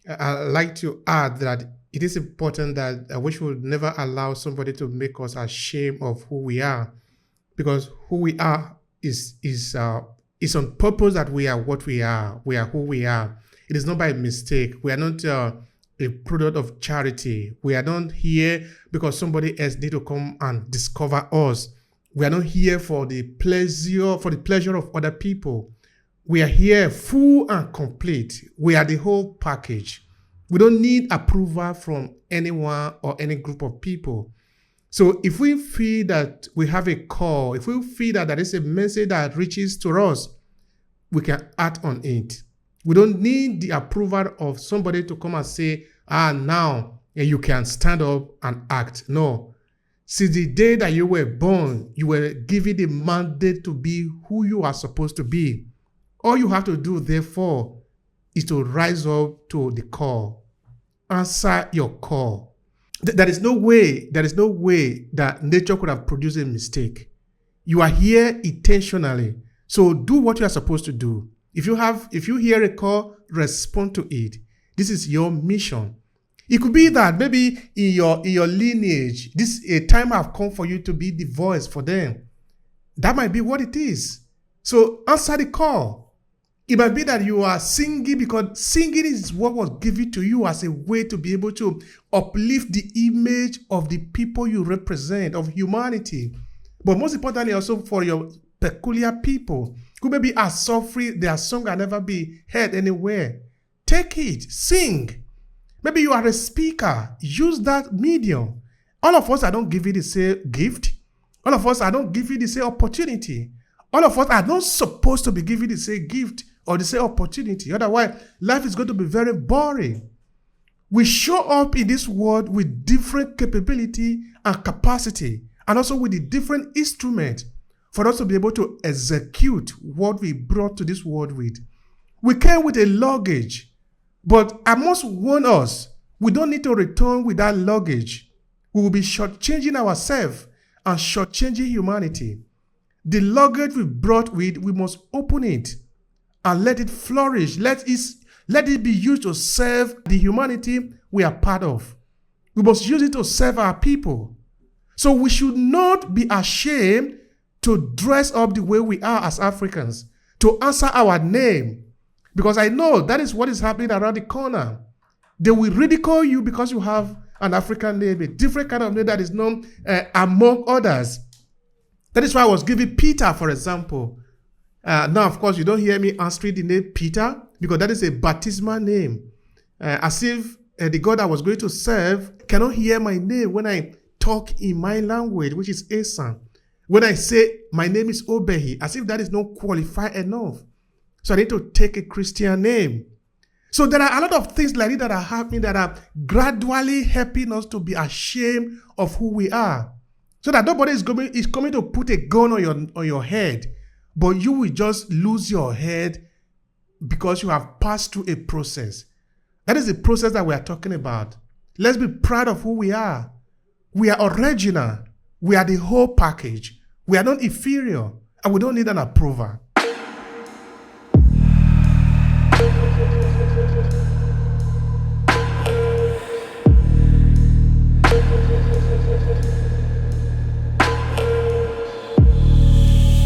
I like to add that it is important that we should never allow somebody to make us ashamed of who we are, because who we are is on purpose that we are what we are. We are who we are. It is not by mistake. We are not a product of charity. We are not here because somebody else need to come and discover us. We are not here for the pleasure of other people. We are here full and complete. We are the whole package. We don't need approval from anyone or any group of people. So if we feel that we have a call, if we feel that there is a message that reaches to us, we can act on it. We don't need the approval of somebody to come and say, now you can stand up and act. No. Since the day that you were born, you were given the mandate to be who you are supposed to be. All you have to do, therefore, is to rise up to the call. Answer your call. There is no way that nature could have produced a mistake. You are here intentionally. So do what you are supposed to do. If you hear a call, respond to it. This is your mission. It could be that maybe in your lineage, this a time have come for you to be the voice for them. That might be what it is. So answer the call. It might be that you are singing because singing is what was given to you as a way to be able to uplift the image of the people you represent, of humanity. But most importantly, also for your peculiar people who maybe are suffering, their song can never be heard anywhere. Take it, sing. Maybe you are a speaker, use that medium. All of us are not given the same gift. All of us are not given the same opportunity. All of us are not supposed to be given the same gift or the same opportunity. Otherwise, life is going to be very boring. We show up in this world with different capability and capacity, and also with the different instruments for us to be able to execute what we brought to this world with. We came with a luggage, but I must warn us, we don't need to return with that luggage. We will be shortchanging ourselves and shortchanging humanity. The luggage we brought with, we must open it and let it flourish. Let it be used to serve the humanity we are part of. We must use it to serve our people. So we should not be ashamed to dress up the way we are as Africans, to answer our name. Because I know that is what is happening around the corner. They will ridicule you because you have an African name, a different kind of name that is known among others. That is why I was giving Peter, for example. Now, of course, you don't hear me answering the name Peter because that is a baptismal name. As if the God I was going to serve cannot hear my name when I talk in my language, which is Esan. When I say my name is Obehi, as if that is not qualified enough. So I need to take a Christian name. So there are a lot of things like this that are happening that are gradually helping us to be ashamed of who we are. So that nobody is coming to put a gun on your head, but you will just lose your head because you have passed through a process. That is the process that we are talking about. Let's be proud of who we are. We are original. We are the whole package. We are not inferior, and we don't need an approval.